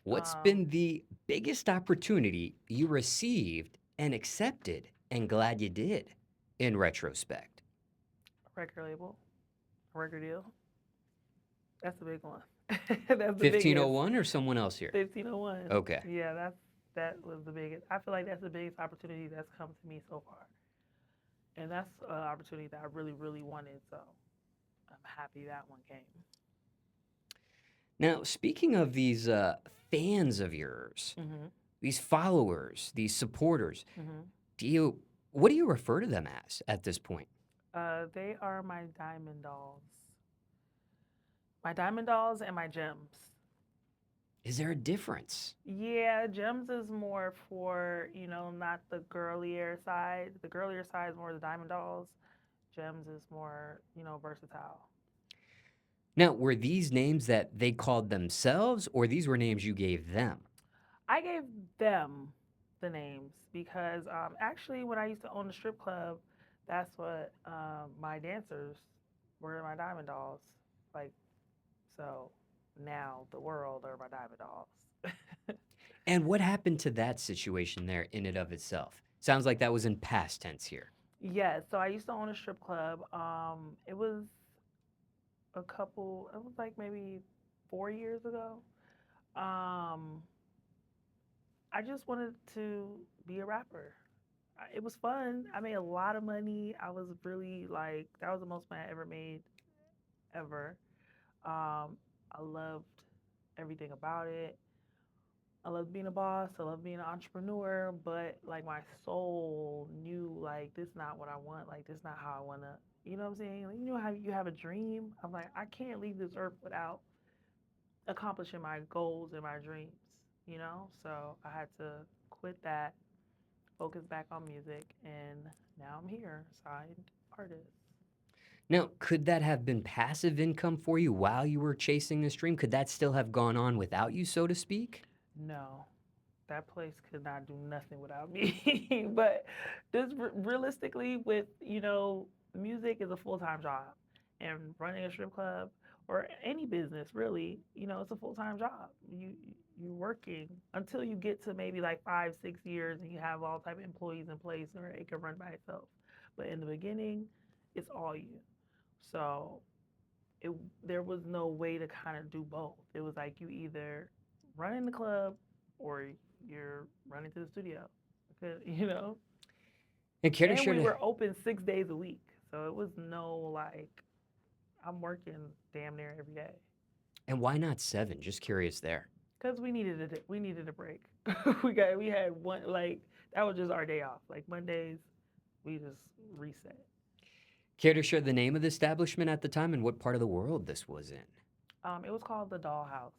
[SPEAKER 1] What's
[SPEAKER 2] Um,
[SPEAKER 1] been the biggest opportunity you received and accepted and glad you did in retrospect?
[SPEAKER 2] record label, record deal. That's the big one. That's the biggest.
[SPEAKER 1] 1501 or someone else here?
[SPEAKER 2] 1501.
[SPEAKER 1] Okay.
[SPEAKER 2] Yeah, that was the biggest. I feel like that's the biggest opportunity that's come to me so far, and that's an opportunity that I really, really wanted. So I'm happy that one came.
[SPEAKER 1] Now, speaking of these fans of yours,
[SPEAKER 2] Mhm.
[SPEAKER 1] these followers, these supporters,
[SPEAKER 2] Mhm.
[SPEAKER 1] do you what do you refer to them as at this point?
[SPEAKER 2] They are my diamond dolls. My diamond dolls and my gems.
[SPEAKER 1] Is there a difference?
[SPEAKER 2] Yeah, gems is more for, not the girlier side. The girlier side is more the diamond dolls. Gems is more, versatile.
[SPEAKER 1] Now, were these names that they called themselves, or these were names you gave them?
[SPEAKER 2] I gave them the names because actually, when I used to own the strip club, that's what my dancers were my diamond dolls. Like, so now the world are my diamond dolls.
[SPEAKER 1] And what happened to that situation there in and of itself? Sounds like that was in past tense here.
[SPEAKER 2] Yeah, so I used to own a strip club. It was it was like maybe 4 years ago. Um, I just wanted to be a rapper. It was fun. I made a lot of money. I was really like, that was the most money I ever made, ever. I loved everything about it. I loved being a boss. I loved being an entrepreneur, but like my soul knew like this is not what I want. Like this is not how I want to. You know what I'm saying? Like, you know how you have a dream? I'm like I can't leave this earth without accomplishing my goals and my dreams. So I had to quit that, focus back on music, and now I'm here, signed artist.
[SPEAKER 1] Now, could that have been passive income for you while you were chasing this dream? Could that still have gone on without you, so to speak?
[SPEAKER 2] No, that place could not do nothing without me. But just realistically, with music is a full time job, and running a strip club or any business really, it's a full time job. You're working until you get to maybe like 5 6 years, and you have all type of employees in place, or it can run by itself. But in the beginning, it's all you. So it there was no way to kind of do both. It was like you either running the club or you're running to the studio.
[SPEAKER 1] And care to
[SPEAKER 2] And
[SPEAKER 1] share
[SPEAKER 2] we
[SPEAKER 1] to,
[SPEAKER 2] were open 6 days a week, so it was no like I'm working damn near every day
[SPEAKER 1] and why not seven? Just curious there.
[SPEAKER 2] because we needed a break. We had one like that was just our day off. Like Mondays, we just reset.
[SPEAKER 1] Care to share the name of the establishment at the time and what part of the world this was in?
[SPEAKER 2] It was called the Dollhouse,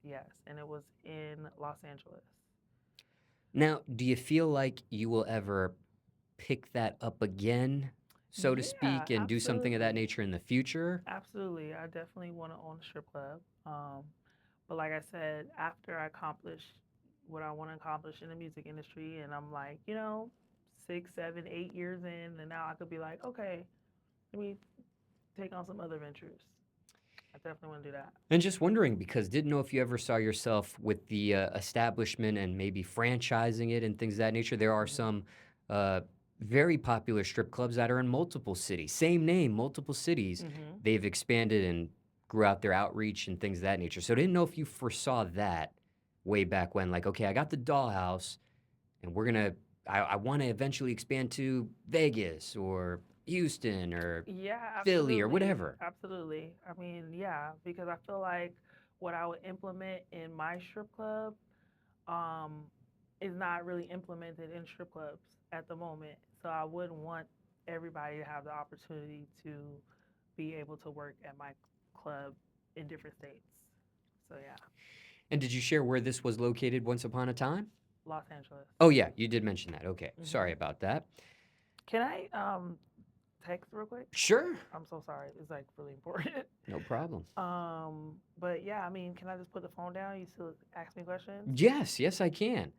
[SPEAKER 2] yes, and it was in Los Angeles.
[SPEAKER 1] Now, do you feel like you will ever pick that up again, so to
[SPEAKER 2] Yeah,
[SPEAKER 1] speak, and do something of that
[SPEAKER 2] absolutely.
[SPEAKER 1] nature in the future?
[SPEAKER 2] Absolutely. I definitely want to own a strip club. But like I said, after I accomplish what I want to accomplish in the music industry, and I'm like, 6 7 8 years in, and now I could be like, okay, let me take on some other ventures. I definitely want to do that.
[SPEAKER 1] And just wondering, because didn't know if you ever saw yourself with the establishment and maybe franchising it and things of that nature. There are
[SPEAKER 2] Hmm.
[SPEAKER 1] some uh, very popular strip clubs that are in multiple cities, same name, multiple cities.
[SPEAKER 2] Hmm.
[SPEAKER 1] They've expanded and grew out their outreach and things of that nature. So I didn't know if you foresaw that way back when, like, okay, I got the dollhouse, and I want to eventually expand to Vegas or Houston or
[SPEAKER 2] Yeah,
[SPEAKER 1] Philly or
[SPEAKER 2] absolutely.
[SPEAKER 1] whatever.
[SPEAKER 2] Absolutely. I mean, yeah, because I feel like what I would implement in my strip club um, is not really implemented in strip clubs at the moment. So I wouldn't want everybody to have the opportunity to be able to work at my club in different states. So yeah,
[SPEAKER 1] And did you share where this was located once upon a time?
[SPEAKER 2] Los Angeles.
[SPEAKER 1] Oh, yeah, you did mention that. Okay, sorry
[SPEAKER 2] Hmm.
[SPEAKER 1] about that.
[SPEAKER 2] Can I text real quick?
[SPEAKER 1] Sure,
[SPEAKER 2] I'm so sorry. It's like really important.
[SPEAKER 1] no problem.
[SPEAKER 2] But yeah, I mean, can I just put the phone down? You still ask me questions?
[SPEAKER 1] Yes, yes, I can.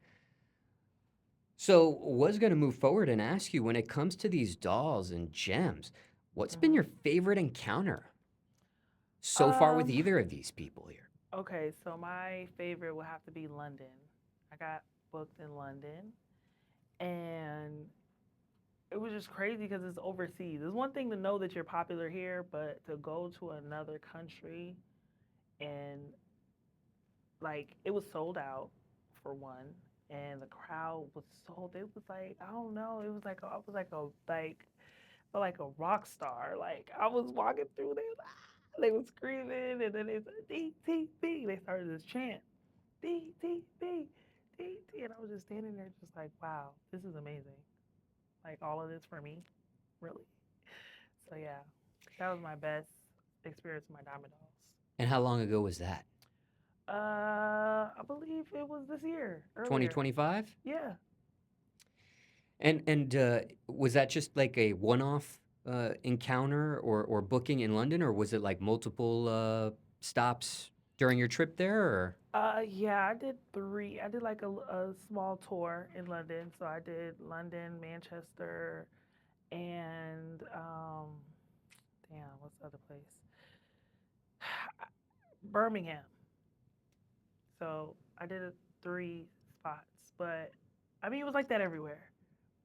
[SPEAKER 1] So, was going to move forward and ask you when it comes to these dolls and gems, what's been
[SPEAKER 2] Hmm.
[SPEAKER 1] your favorite encounter? so far with
[SPEAKER 2] Um,
[SPEAKER 1] either of these people here?
[SPEAKER 2] okay, so my favorite would have to be London. I got booked in London, and it was just crazy because it's overseas. It's one thing to know that you're popular here, but to go to another country and like it was sold out for one, and the crowd was so it was like I don't know, it was like I was like a rock star. Like I was walking through, they was screaming, and then they said DTB. They started this chant DTB, DT, and I was just standing there, just like, wow, this is amazing. Like all of this for me, really. So yeah, that was my best experience with my Diamond Dolls.
[SPEAKER 1] And how long ago was that?
[SPEAKER 2] I believe it was this year, earlier.
[SPEAKER 1] 2025?
[SPEAKER 2] Yeah.
[SPEAKER 1] And was that just like a one-off encounter or booking in London, or was it like multiple stops during your trip there? Or
[SPEAKER 2] Yeah, I did three. I did like a small tour in London. So I did London, Manchester, and damn, what's the other place? Birmingham. So I did three spots, but I mean it was like that everywhere.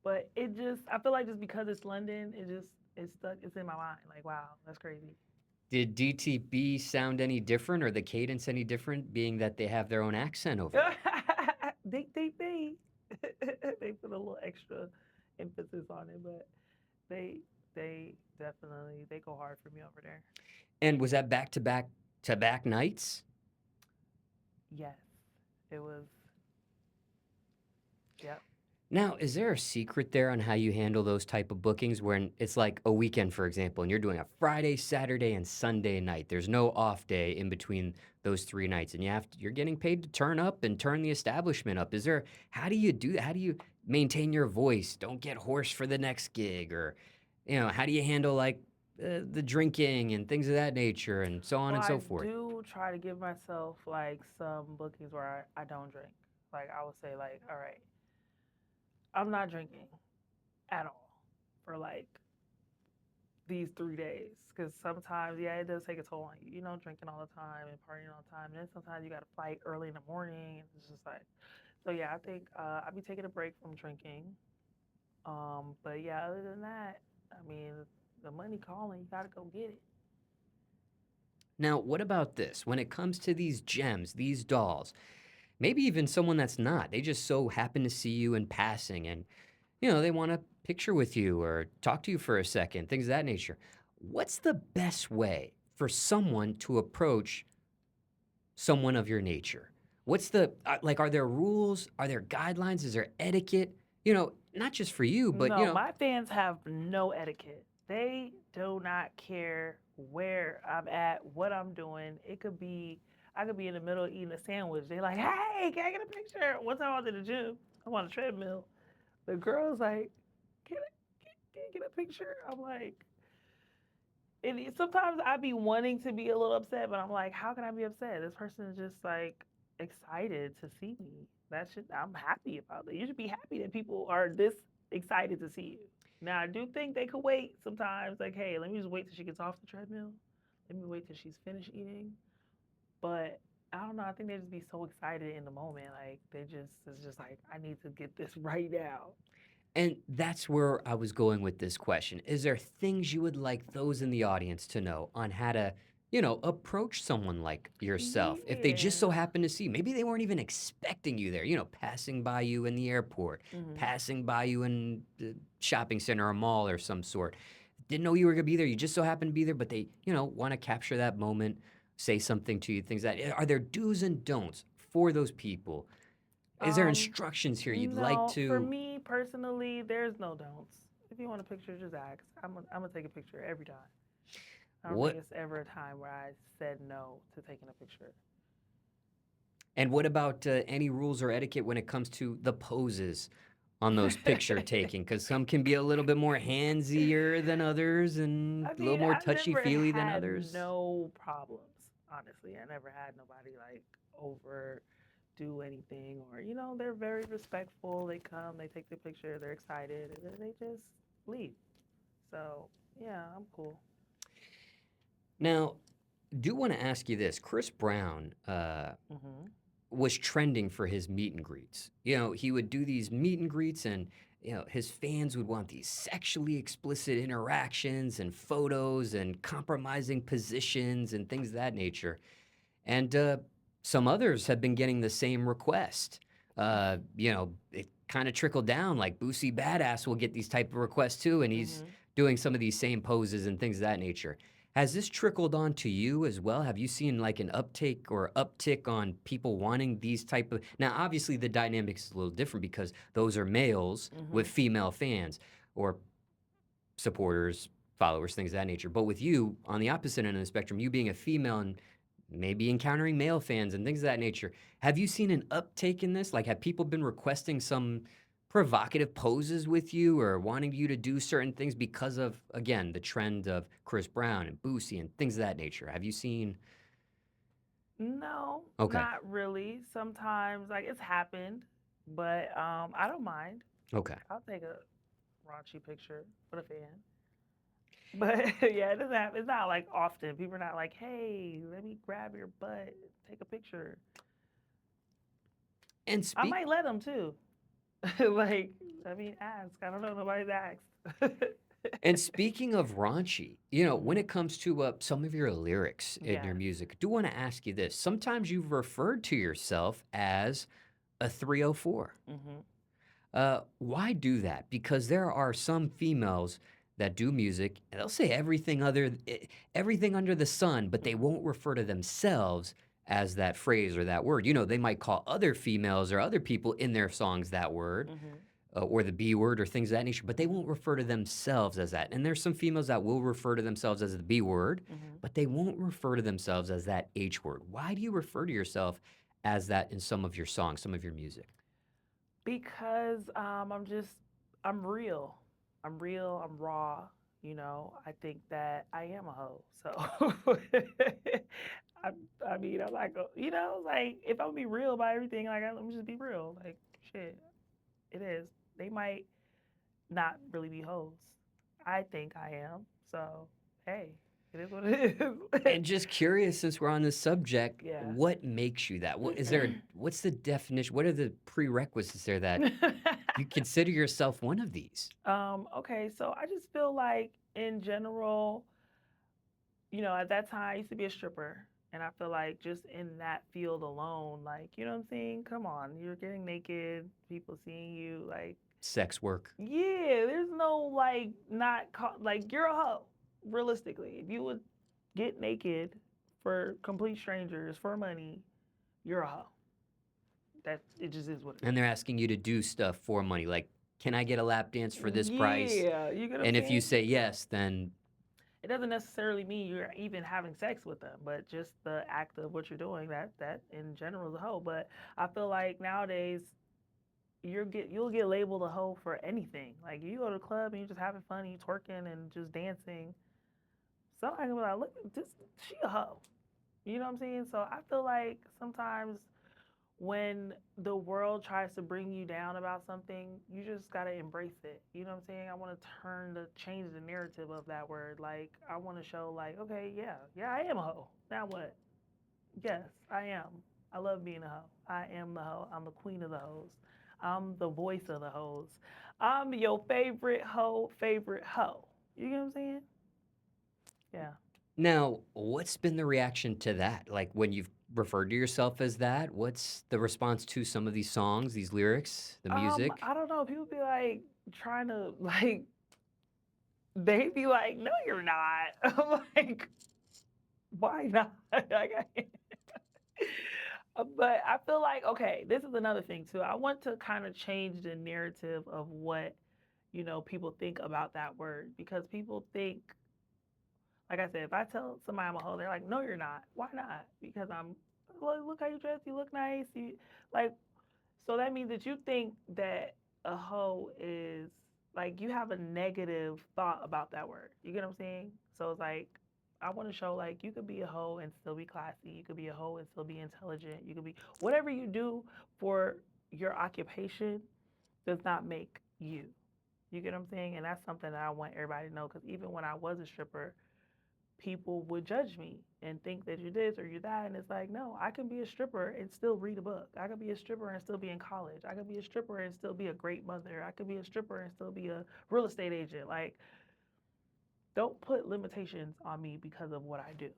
[SPEAKER 2] But it just I feel like just because it's London, it's stuck. It's in my mind. Like wow, that's crazy.
[SPEAKER 1] did DTB sound any different, or the cadence any different, being that they have their own accent over there?
[SPEAKER 2] They they put a little extra emphasis on it, but they they definitely they go hard for me over there.
[SPEAKER 1] And was that back-to-back nights?
[SPEAKER 2] Yes, it was. Yep.
[SPEAKER 1] Now, is there a secret there on how you handle those type of bookings when it's like a weekend, for example, and you're doing a Friday, Saturday, and Sunday night? There's no off day in between those 3 nights, and you're getting paid to turn up and turn the establishment up. How do you do that? How do you maintain your voice? Don't get hoarse for the next gig, or how do you handle like the drinking and things of that nature, and so on
[SPEAKER 2] Well,
[SPEAKER 1] and
[SPEAKER 2] I
[SPEAKER 1] so forth?
[SPEAKER 2] do try to give myself like some bookings where I don't drink. Like I would say like, all right, I'm not drinking at all for like these 3 days because sometimes yeah it does take a toll on you, drinking all the time and partying all the time, and then sometimes you got to fight early in the morning, and it's just like so yeah I think I'll be taking a break from drinking, but yeah other than that I mean the money calling, you gotta go get it.
[SPEAKER 1] Now, what about this? When it comes to these gems, these dolls, maybe even someone that's not, they just so happen to see you in passing and, they want a picture with you or talk to you for a second, things of that nature. What's the best way for someone to approach someone of your nature? Are there rules? Are there guidelines? Is there etiquette? Not just for you, but,
[SPEAKER 2] No, my fans have no etiquette. They do not care where I'm at, what I'm doing. I could be in the middle eating a sandwich. They're like, hey, can I get a picture? One time I was in the gym, I'm on a treadmill. The girl's like, can I get a picture? I'm like, and sometimes I be wanting to be a little upset, but I'm like, how can I be upset? This person is just like excited to see me. I'm happy about it. You should be happy that people are this excited to see you. Now I do think they could wait sometimes. Like, hey, let me just wait till she gets off the treadmill. Let me wait till she's finished eating. But I don't know. I think they just be so excited in the moment. Like it's just like I need to get this right now.
[SPEAKER 1] and that's where I was going with this question. Is there things you would like those in the audience to know on how to, approach someone like yourself? If they just so
[SPEAKER 2] Yeah.
[SPEAKER 1] happen to see, maybe they weren't even expecting you there, passing by you in the airport,
[SPEAKER 2] Mm-hmm.
[SPEAKER 1] passing by you in the shopping center or mall or some sort. Didn't know you were going to be there. You just so happened to be there, but they, want to capture that moment, say something to you, things that are there do's and don'ts for those people? Is there
[SPEAKER 2] Um,
[SPEAKER 1] instructions here you'd like
[SPEAKER 2] no, for
[SPEAKER 1] to?
[SPEAKER 2] me personally, there's no don'ts. If you want a picture, just ask. I'm gonna take a picture every time. I don't think
[SPEAKER 1] What
[SPEAKER 2] it's ever a time where I said no to taking a picture.
[SPEAKER 1] And what about any rules or etiquette when it comes to the poses on those picture taking? Because some can be a little bit more handsier than others and
[SPEAKER 2] I
[SPEAKER 1] a little
[SPEAKER 2] mean,
[SPEAKER 1] more
[SPEAKER 2] I've
[SPEAKER 1] touchy
[SPEAKER 2] never
[SPEAKER 1] feely than
[SPEAKER 2] had
[SPEAKER 1] others.
[SPEAKER 2] no problems. Honestly, I never had nobody like overdo anything, or they're very respectful. They come, they take the picture, they're excited, and then they just leave. So yeah, I'm cool.
[SPEAKER 1] Now, Do want to ask you this. Chris Brown
[SPEAKER 2] Hmm.
[SPEAKER 1] was trending for his meet and greets. He would do these meet and greets, and his fans would want these sexually explicit interactions and photos and compromising positions and things of that nature. And some others have been getting the same request. It kind of trickled down. Like Boosie Badass will get these type of requests too, and he's
[SPEAKER 2] Hmm.
[SPEAKER 1] doing some of these same poses and things of that nature. Has this trickled on to you as well? Have you seen like an uptake or uptick on people wanting these type of? Now, obviously, the dynamic is a little different because those are males with
[SPEAKER 2] Hmm.
[SPEAKER 1] female fans or supporters, followers, things of that nature. But with you, on the opposite end of the spectrum, you being a female and maybe encountering male fans and things of that nature, have you seen an uptake in this? Like, have people been requesting some provocative poses with you or wanting you to do certain things because of, again, the trend of Chris Brown and Boosie and things of that nature? Have you seen?
[SPEAKER 2] No,
[SPEAKER 1] Okay.
[SPEAKER 2] not really. Sometimes, like it's happened, but I don't mind.
[SPEAKER 1] Okay.
[SPEAKER 2] I'll take a raunchy picture with a fan. But yeah, it doesn't happen. It's not like often. People are not like, "Hey, let me grab your butt, take a picture."
[SPEAKER 1] And
[SPEAKER 2] I
[SPEAKER 1] speak
[SPEAKER 2] might let them too. Like, I mean, ask. I don't know. Nobody's asked.
[SPEAKER 1] and speaking of raunchy, when
[SPEAKER 2] Hmm.
[SPEAKER 1] it comes to some of your lyrics in your
[SPEAKER 2] Yes.
[SPEAKER 1] music, I do want to ask you this. Sometimes you've referred to yourself as a 304.
[SPEAKER 2] Hmm.
[SPEAKER 1] Why do that? Because there are some females that do music and they'll say everything under the sun, but they
[SPEAKER 2] Hmm.
[SPEAKER 1] won't refer to themselves as that phrase or that word. They might call other females or other people in their songs that word
[SPEAKER 2] Hmm.
[SPEAKER 1] or the B word or things of that nature, but they
[SPEAKER 2] Hmm.
[SPEAKER 1] won't refer to themselves as that. And there's some females that will refer to themselves as the B word,
[SPEAKER 2] Hmm.
[SPEAKER 1] but they won't refer to themselves as that H word. Why do you refer to yourself as that in some of your songs, some of your music?
[SPEAKER 2] Because I'm real. I'm real. I'm raw. I think that I am a hoe. So, I, I mean, I'm like, like if I'm gonna be real about everything, like let me just be real. Like shit, it is. They might not really be hoes. I think I am. So, hey, it is what it is.
[SPEAKER 1] And just curious, since we're on this subject,
[SPEAKER 2] Yeah.
[SPEAKER 1] what makes you that? What's the definition? What are the prerequisites there that you consider yourself one of these?
[SPEAKER 2] Okay, so I just feel like in general, at that time I used to be a stripper. And I feel like just in that field alone, like, you know what I'm saying? Come on, you're getting naked, people seeing you, like,
[SPEAKER 1] Sex work.
[SPEAKER 2] yeah, there's no like not like you're a hoe. Realistically, if you would get naked for complete strangers for money, you're a hoe. That it just is what it
[SPEAKER 1] And they're asking you to do stuff for money. Like, can I get a lap dance for
[SPEAKER 2] is.
[SPEAKER 1] this price?
[SPEAKER 2] Yeah, you get what I'm
[SPEAKER 1] And if you
[SPEAKER 2] saying?
[SPEAKER 1] say yes, then
[SPEAKER 2] It doesn't necessarily mean you're even having sex with them, but just the act of what you're doing, that in general is a hoe. But I feel like nowadays you'll get labeled a hoe for anything. Like you go to the club and you're just having fun, you twerking and just dancing. Somebody will be like, look, this she a hoe. You know what I'm saying? So I feel like sometimes when the world tries to bring you down about something, you just gotta embrace it. You know what I'm saying? I want to change the narrative of that word. Like I want to show, like, okay, yeah, I am a hoe. Now what? Yes, I am. I love being a hoe. I am the hoe. I'm the queen of the hoes. I'm the voice of the hoes. I'm your favorite hoe, favorite hoe. You know what I'm saying? Yeah.
[SPEAKER 1] now what's been the reaction to that? Like when you've referred to yourself as that, what's the response to some of these songs, these lyrics, the music?
[SPEAKER 2] I don't know. People be like trying to like they be like, "No, you're not." I'm like, "Why not?" But I feel like okay, this is another thing too. I want to kind of change the narrative of what people think about that word because people think, like I said, if I tell somebody I'm a hoe, they're like, "No, you're not." Why not? Because I'm. Look how you dress. You look nice. You like. So that means that you think that a hoe is like you have a negative thought about that word. You get what I'm saying? So it's like I want to show like you could be a hoe and still be classy. You could be a hoe and still be intelligent. You could be whatever you do for your occupation does not make you. You get what I'm saying? And that's something that I want everybody to know because even when I was a stripper, people would judge me and think that you're this or you're that. And it's like, no, I can be a stripper and still read a book. I could be a stripper and still be in college. I could be a stripper and still be a great mother. I could be a stripper and still be a real estate agent. Like, don't put limitations on me because of what I do.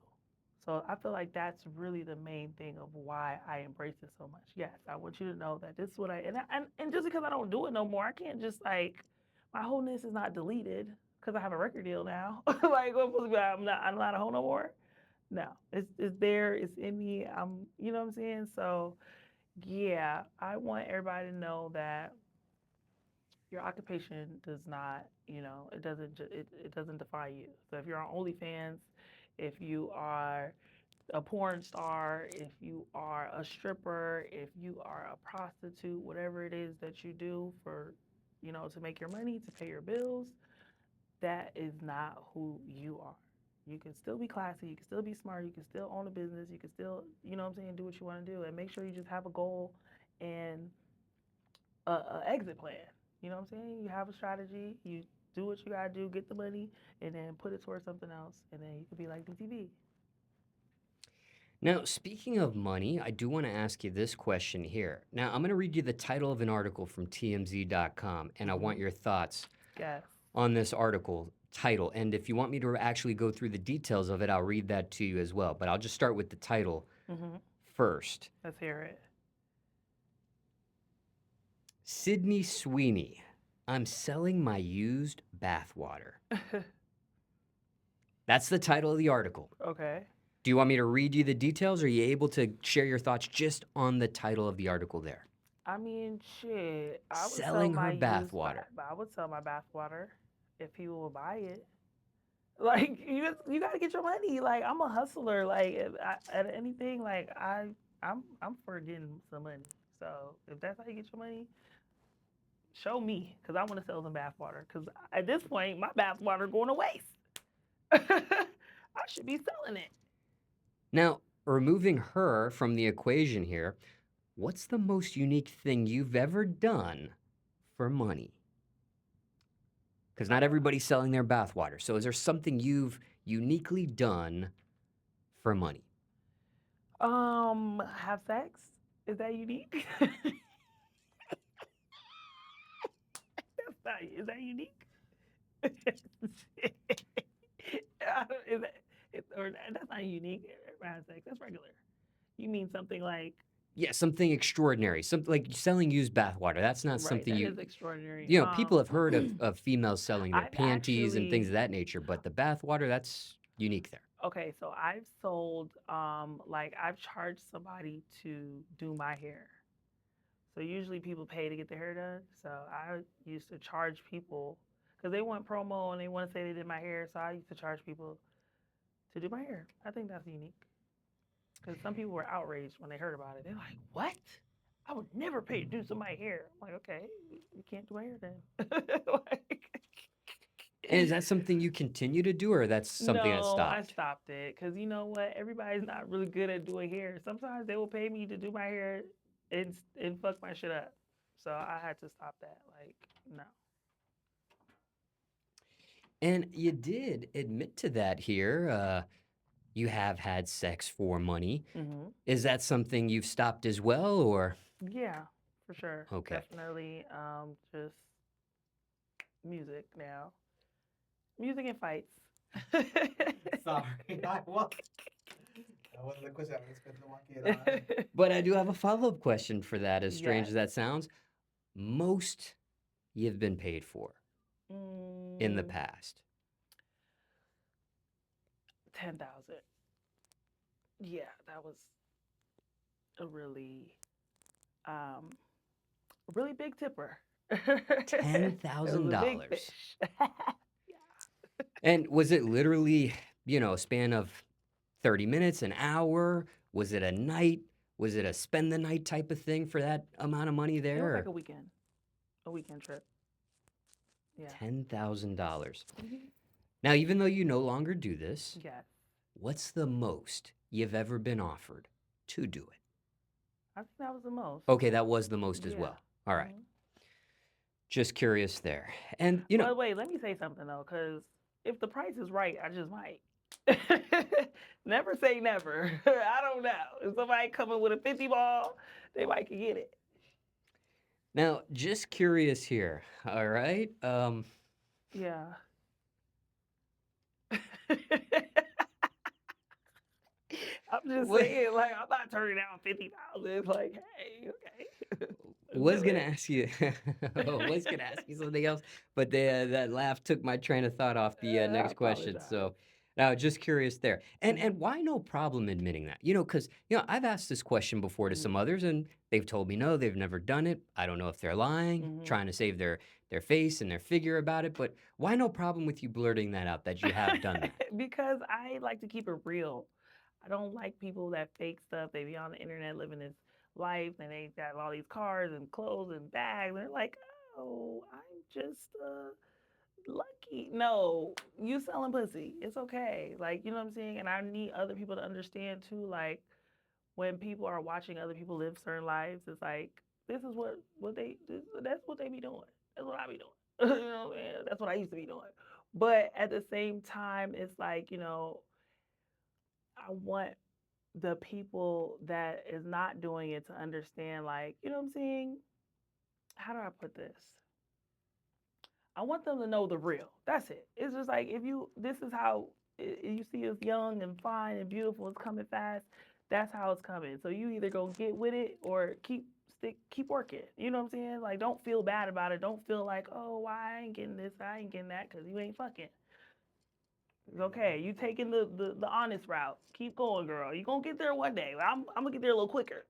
[SPEAKER 2] So I feel like that's really the main thing of why I embrace it so much. Yes, I want you to know that this is what and just because I don't do it no more, I can't just like my wholeness is not deleted because I have a record deal now. Like what supposed to be, I'm not a hoe no more. No, it's there. It's in me. You know what I'm saying. So yeah, I want everybody to know that your occupation does not, it doesn't define you. So if you're on OnlyFans, if you are a porn star, if you are a stripper, if you are a prostitute, whatever it is that you do for, to make your money, to pay your bills, that is not who you are. You can still be classy, you can still be smart, you can still own a business, you can still, do what you want to do, and make sure you just have a goal and a exit plan. You know what I'm saying? You have a strategy, you do what you gotta do, get the money, and then put it towards something else, and then you could be like DTV.
[SPEAKER 1] Now, speaking of money, I do want to ask you this question here. Now, I'm going to read you the title of an article from TMZ.com, and I want your thoughts
[SPEAKER 2] Yes.
[SPEAKER 1] on this article title. And if you want me to actually go through the details of it, I'll read that to you as well. But I'll just start with the title first.
[SPEAKER 2] Let's hear it.
[SPEAKER 1] Sydney Sweeney, I'm selling my used bathwater. That's the title of the article.
[SPEAKER 2] Okay.
[SPEAKER 1] Do you want me to read you the details, or are you able to share your thoughts just on the title of the article there?
[SPEAKER 2] I mean, shit. I would
[SPEAKER 1] Selling
[SPEAKER 2] sell
[SPEAKER 1] her
[SPEAKER 2] my
[SPEAKER 1] bathwater.
[SPEAKER 2] I would sell my bathwater if people will buy it. Like you got to get your money. Like I'm a hustler. Like at anything, like I'm for getting some money. So if that's how you get your money, show me, because I want to sell some bathwater. Because at this point, my bathwater going to waste. I should be selling it.
[SPEAKER 1] Now, removing her from the equation here, what's the most unique thing you've ever done for money? Because not everybody's selling their bathwater. So is there something you've uniquely done for money?
[SPEAKER 2] Have sex? Is that unique? Is that unique? Or that's not unique. Everybody has sex. That's regular. You mean something like
[SPEAKER 1] Yeah, something extraordinary. Something like selling used bathwater. That's not
[SPEAKER 2] right?
[SPEAKER 1] something
[SPEAKER 2] That
[SPEAKER 1] you.
[SPEAKER 2] is extraordinary.
[SPEAKER 1] People have heard of females selling their
[SPEAKER 2] I've
[SPEAKER 1] panties and things
[SPEAKER 2] actually
[SPEAKER 1] of that nature, but the bathwater, that's unique there.
[SPEAKER 2] okay. So I've sold like I've charged somebody to do my hair. So usually people pay to get their hair done. So I used to charge people because they want promo and they want to say they did my hair. So I used to charge people to do my hair. I think that's unique because some people were outraged when they heard about it. They're like, "What? I would never pay to do somebody's hair." I'm like, "Okay, you can't do my hair then." Like,
[SPEAKER 1] And is that something you continue to do, or that's something that
[SPEAKER 2] no, I
[SPEAKER 1] stopped?
[SPEAKER 2] stopped it because you know what? Everybody's not really good at doing hair. Sometimes they will pay me to do my hair and fuck my shit up. So I had to stop that. Like, no.
[SPEAKER 1] And you did admit to that here. You have had sex for money. Is that something you've stopped as well, or?
[SPEAKER 2] Yeah, for sure.
[SPEAKER 1] Okay.
[SPEAKER 2] Definitely. Just music now. Music and fights.
[SPEAKER 3] Sorry, that wasn't the question I was expecting to walk in on.
[SPEAKER 1] But I do have a follow-up question for that, as strange
[SPEAKER 2] Yes.
[SPEAKER 1] as that sounds. Most you've been paid for in the past?
[SPEAKER 2] 10,000. Yeah, that was a really big tipper.
[SPEAKER 1] $10,000. And was it literally, a span of 30 minutes, an hour? Was it a night? Was it a spend the night type of thing for that amount of money
[SPEAKER 2] It
[SPEAKER 1] there?
[SPEAKER 2] was like a weekend trip. Yeah.
[SPEAKER 1] $10,000. Now, even though you no longer do this,
[SPEAKER 2] Yes.
[SPEAKER 1] what's the most you've ever been offered to do it?
[SPEAKER 2] I think that was the most.
[SPEAKER 1] Okay, that was the most as
[SPEAKER 2] Yeah.
[SPEAKER 1] well. All right.
[SPEAKER 2] Mhm.
[SPEAKER 1] Just curious there. And,
[SPEAKER 2] But wait, let me say something though, because if the price is right, I just might. Never say never. I don't know. If somebody coming with a 50 ball, they might can get it.
[SPEAKER 1] Now, just curious here, all right?
[SPEAKER 2] Yeah. I'm just
[SPEAKER 1] What
[SPEAKER 2] saying, like, I'm not turning down 50,000. It's like, hey, okay, let's
[SPEAKER 1] was
[SPEAKER 2] do
[SPEAKER 1] gonna
[SPEAKER 2] it.
[SPEAKER 1] ask you was gonna ask you something else, but that laugh took my train of thought off the
[SPEAKER 2] I
[SPEAKER 1] next question.
[SPEAKER 2] apologize.
[SPEAKER 1] So now, just curious there, and
[SPEAKER 2] Mhm,
[SPEAKER 1] why no problem admitting that? Because I've asked this question before to
[SPEAKER 2] mhm,
[SPEAKER 1] some others, and they've told me no, they've never done it. I don't know if they're lying,
[SPEAKER 2] mhm.
[SPEAKER 1] trying to save their face and their figure about it. But why no problem with you blurting that out that you have done that?
[SPEAKER 2] Because I like to keep it real. I don't like people that fake stuff. They be on the internet living this life and they got all these cars and clothes and bags. And they're like, oh, I'm just lucky. No, you selling pussy. It's okay. Like, you know what I'm saying? And I need other people to understand too. Like, when people are watching other people live certain lives, it's like, this is that's what they be doing. That's what I be doing. You know what I'm saying? That's what I used to be doing. But at the same time, it's like, I want the people that is not doing it to understand, like, you know what I'm saying? How do I put this? I want them to know the real. That's it. It's just like this is how you see us young and fine and beautiful. It's coming fast. That's how it's coming. So you either go get with it or keep working. You know what I'm saying? Like, don't feel bad about it. Don't feel like, oh, why I ain't getting this, I ain't getting that, because you ain't fucking. It's okay. You taking the honest route. Keep going, girl. You gonna get there one day. I'm gonna get there a little quicker.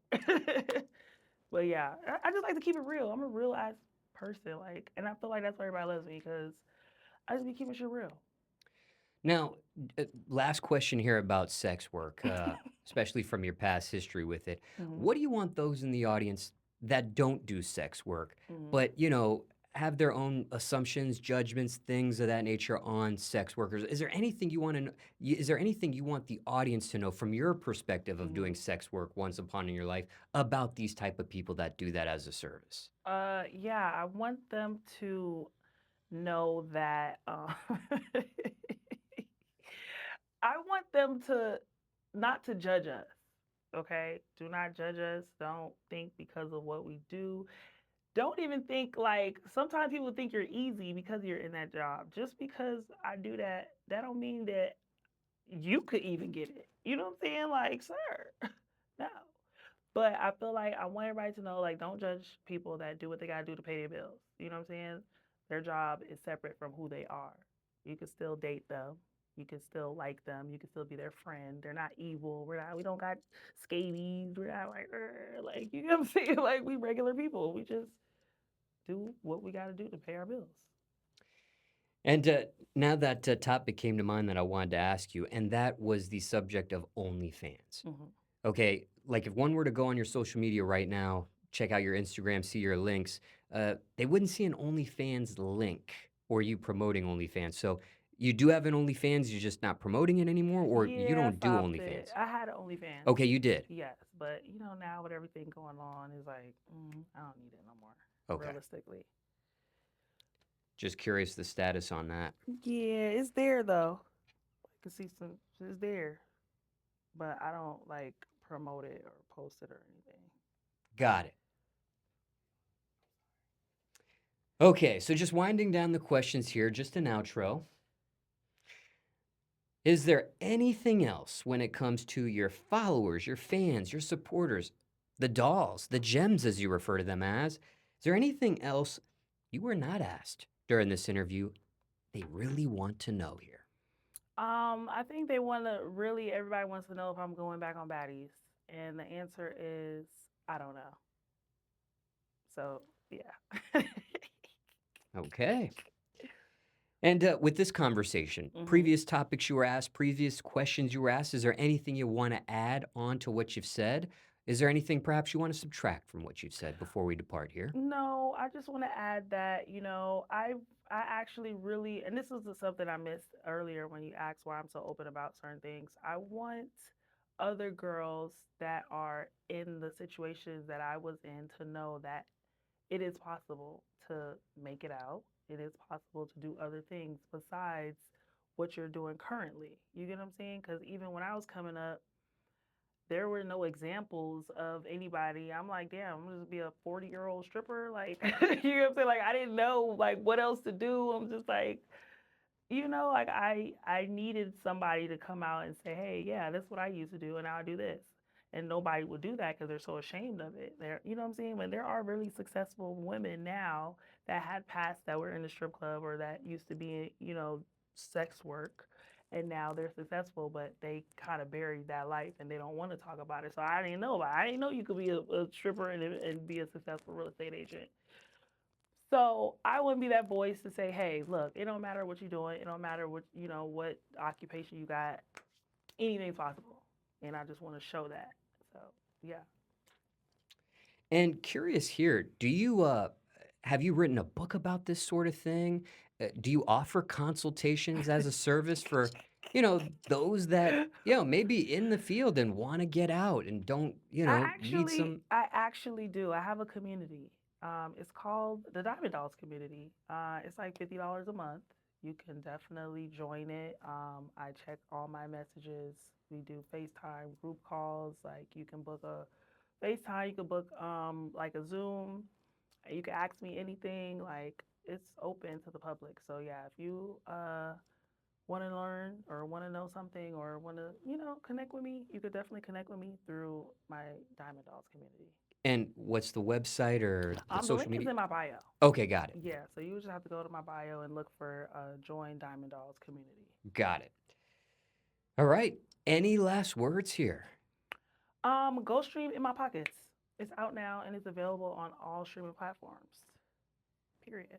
[SPEAKER 2] But yeah, I just like to keep it real. I'm a real ass person, like, and I feel like that's why everybody loves me because I just be keeping shit real.
[SPEAKER 1] Now, last question here about sex work, especially from your past history with it.
[SPEAKER 2] Mhm,
[SPEAKER 1] What do you want those in the audience that don't do sex work,
[SPEAKER 2] mhm.
[SPEAKER 1] but, have their own assumptions, judgments, things of that nature on sex workers? Is there anything you want to know? Is there anything you want the audience to know from your perspective of doing
[SPEAKER 2] Mhm.
[SPEAKER 1] sex work once upon in your life about these type of people that do that as a service?
[SPEAKER 2] Yeah, I want them to know that. I want them to not to judge us. Okay, do not judge us. Don't think because of what we do. Don't even think like sometimes people think you're easy because you're in that job. Just because I do that, that don't mean that you could even get it. You know what I'm saying? Like, sir, no. But I feel like I want everybody to know, like, don't judge people that do what they gotta do to pay their bills. You know what I'm saying? Their job is separate from who they are. You can still date them. You can still like them. You can still be their friend. They're not evil. We don't got scabies. We're not like, you know what I'm saying? Like, we regular people. We just do what we gotta do to pay our bills.
[SPEAKER 1] And now that topic came to mind that I wanted to ask you, and that was the subject of OnlyFans.
[SPEAKER 2] Hmm.
[SPEAKER 1] Okay, like if one were to go on your social media right now, check out your Instagram, see your links, they wouldn't see an OnlyFans link or you promoting OnlyFans. So you do have an OnlyFans, you're just not promoting it anymore, or you
[SPEAKER 2] Yeah, I
[SPEAKER 1] don't do
[SPEAKER 2] stopped it.
[SPEAKER 1] OnlyFans?
[SPEAKER 2] I had an OnlyFans.
[SPEAKER 1] Okay, you did.
[SPEAKER 2] Yes, but now with everything going on, it's like I don't need it no more.
[SPEAKER 1] Okay,
[SPEAKER 2] Realistically,
[SPEAKER 1] just curious the status on that.
[SPEAKER 2] yeah, it's there though. I can see it's there, but I don't like promote it or post it or anything.
[SPEAKER 1] Got it. Okay, so just winding down the questions here, just an outro. Is there anything else when it comes to your followers, your fans, your supporters, the dolls, the gems as you refer to them as? Is there anything else you were not asked during this interview they really want to know here?
[SPEAKER 2] I think they want to really. Everybody wants to know if I'm going back on Baddies, and the answer is I don't know. So yeah.
[SPEAKER 1] Okay. And with this conversation,
[SPEAKER 2] Hmm.
[SPEAKER 1] previous topics you were asked, previous questions you were asked, is there anything you want to add on to what you've said? Is there anything perhaps you want to subtract from what you've said before we depart here?
[SPEAKER 2] No, I just want to add that, I actually really, and this is something I missed earlier when you asked why I'm so open about certain things. I want other girls that are in the situations that I was in to know that it is possible to make it out. It is possible to do other things besides what you're doing currently. You get what I'm saying? Because even when I was coming up, there were no examples of anybody. I'm like, damn, I'm gonna just be a 40-year-old stripper. Like, you know what I'm saying? Like, I didn't know like what else to do. I'm just like, like I needed somebody to come out and say, hey, yeah, that's what I used to do, and now I do this. And nobody would do that because they're so ashamed of it. You know what I'm saying? But there are really successful women now that had past that were in the strip club or that used to be, sex work, and now they're successful, but they kind of buried that life and they don't want to talk about it. So I didn't know about it. I didn't know you could be a stripper and be a successful real estate agent. So I wouldn't be that voice to say, hey, look, it don't matter what you're doing. It don't matter what occupation you got. Anything's possible. And I just want to show that. So, yeah.
[SPEAKER 1] And curious here, do you have you written a book about this sort of thing? Do you offer consultations as a service for, those that, maybe in the field and want to get out and don't, need some.
[SPEAKER 2] I actually do. I have a community. It's called the Diamond Dolls Community. It's like $50 a month. You can definitely join it. I check all my messages. We do FaceTime group calls. Like you can book a FaceTime. You can book like a Zoom. You can ask me anything. Like it's open to the public. So yeah, if you want to learn or want to know something or want to, connect with me, you could definitely connect with me through my Diamond Dolls community.
[SPEAKER 1] And what's the website or the
[SPEAKER 2] The
[SPEAKER 1] social
[SPEAKER 2] link is
[SPEAKER 1] media?
[SPEAKER 2] in my bio.
[SPEAKER 1] Okay, got it.
[SPEAKER 2] Yeah, so you just have to go to my bio and look for Join Diamond Dolls community.
[SPEAKER 1] Got it. All right. Any last words here?
[SPEAKER 2] Go stream In My Pockets. It's out now and it's available on all streaming platforms. Period.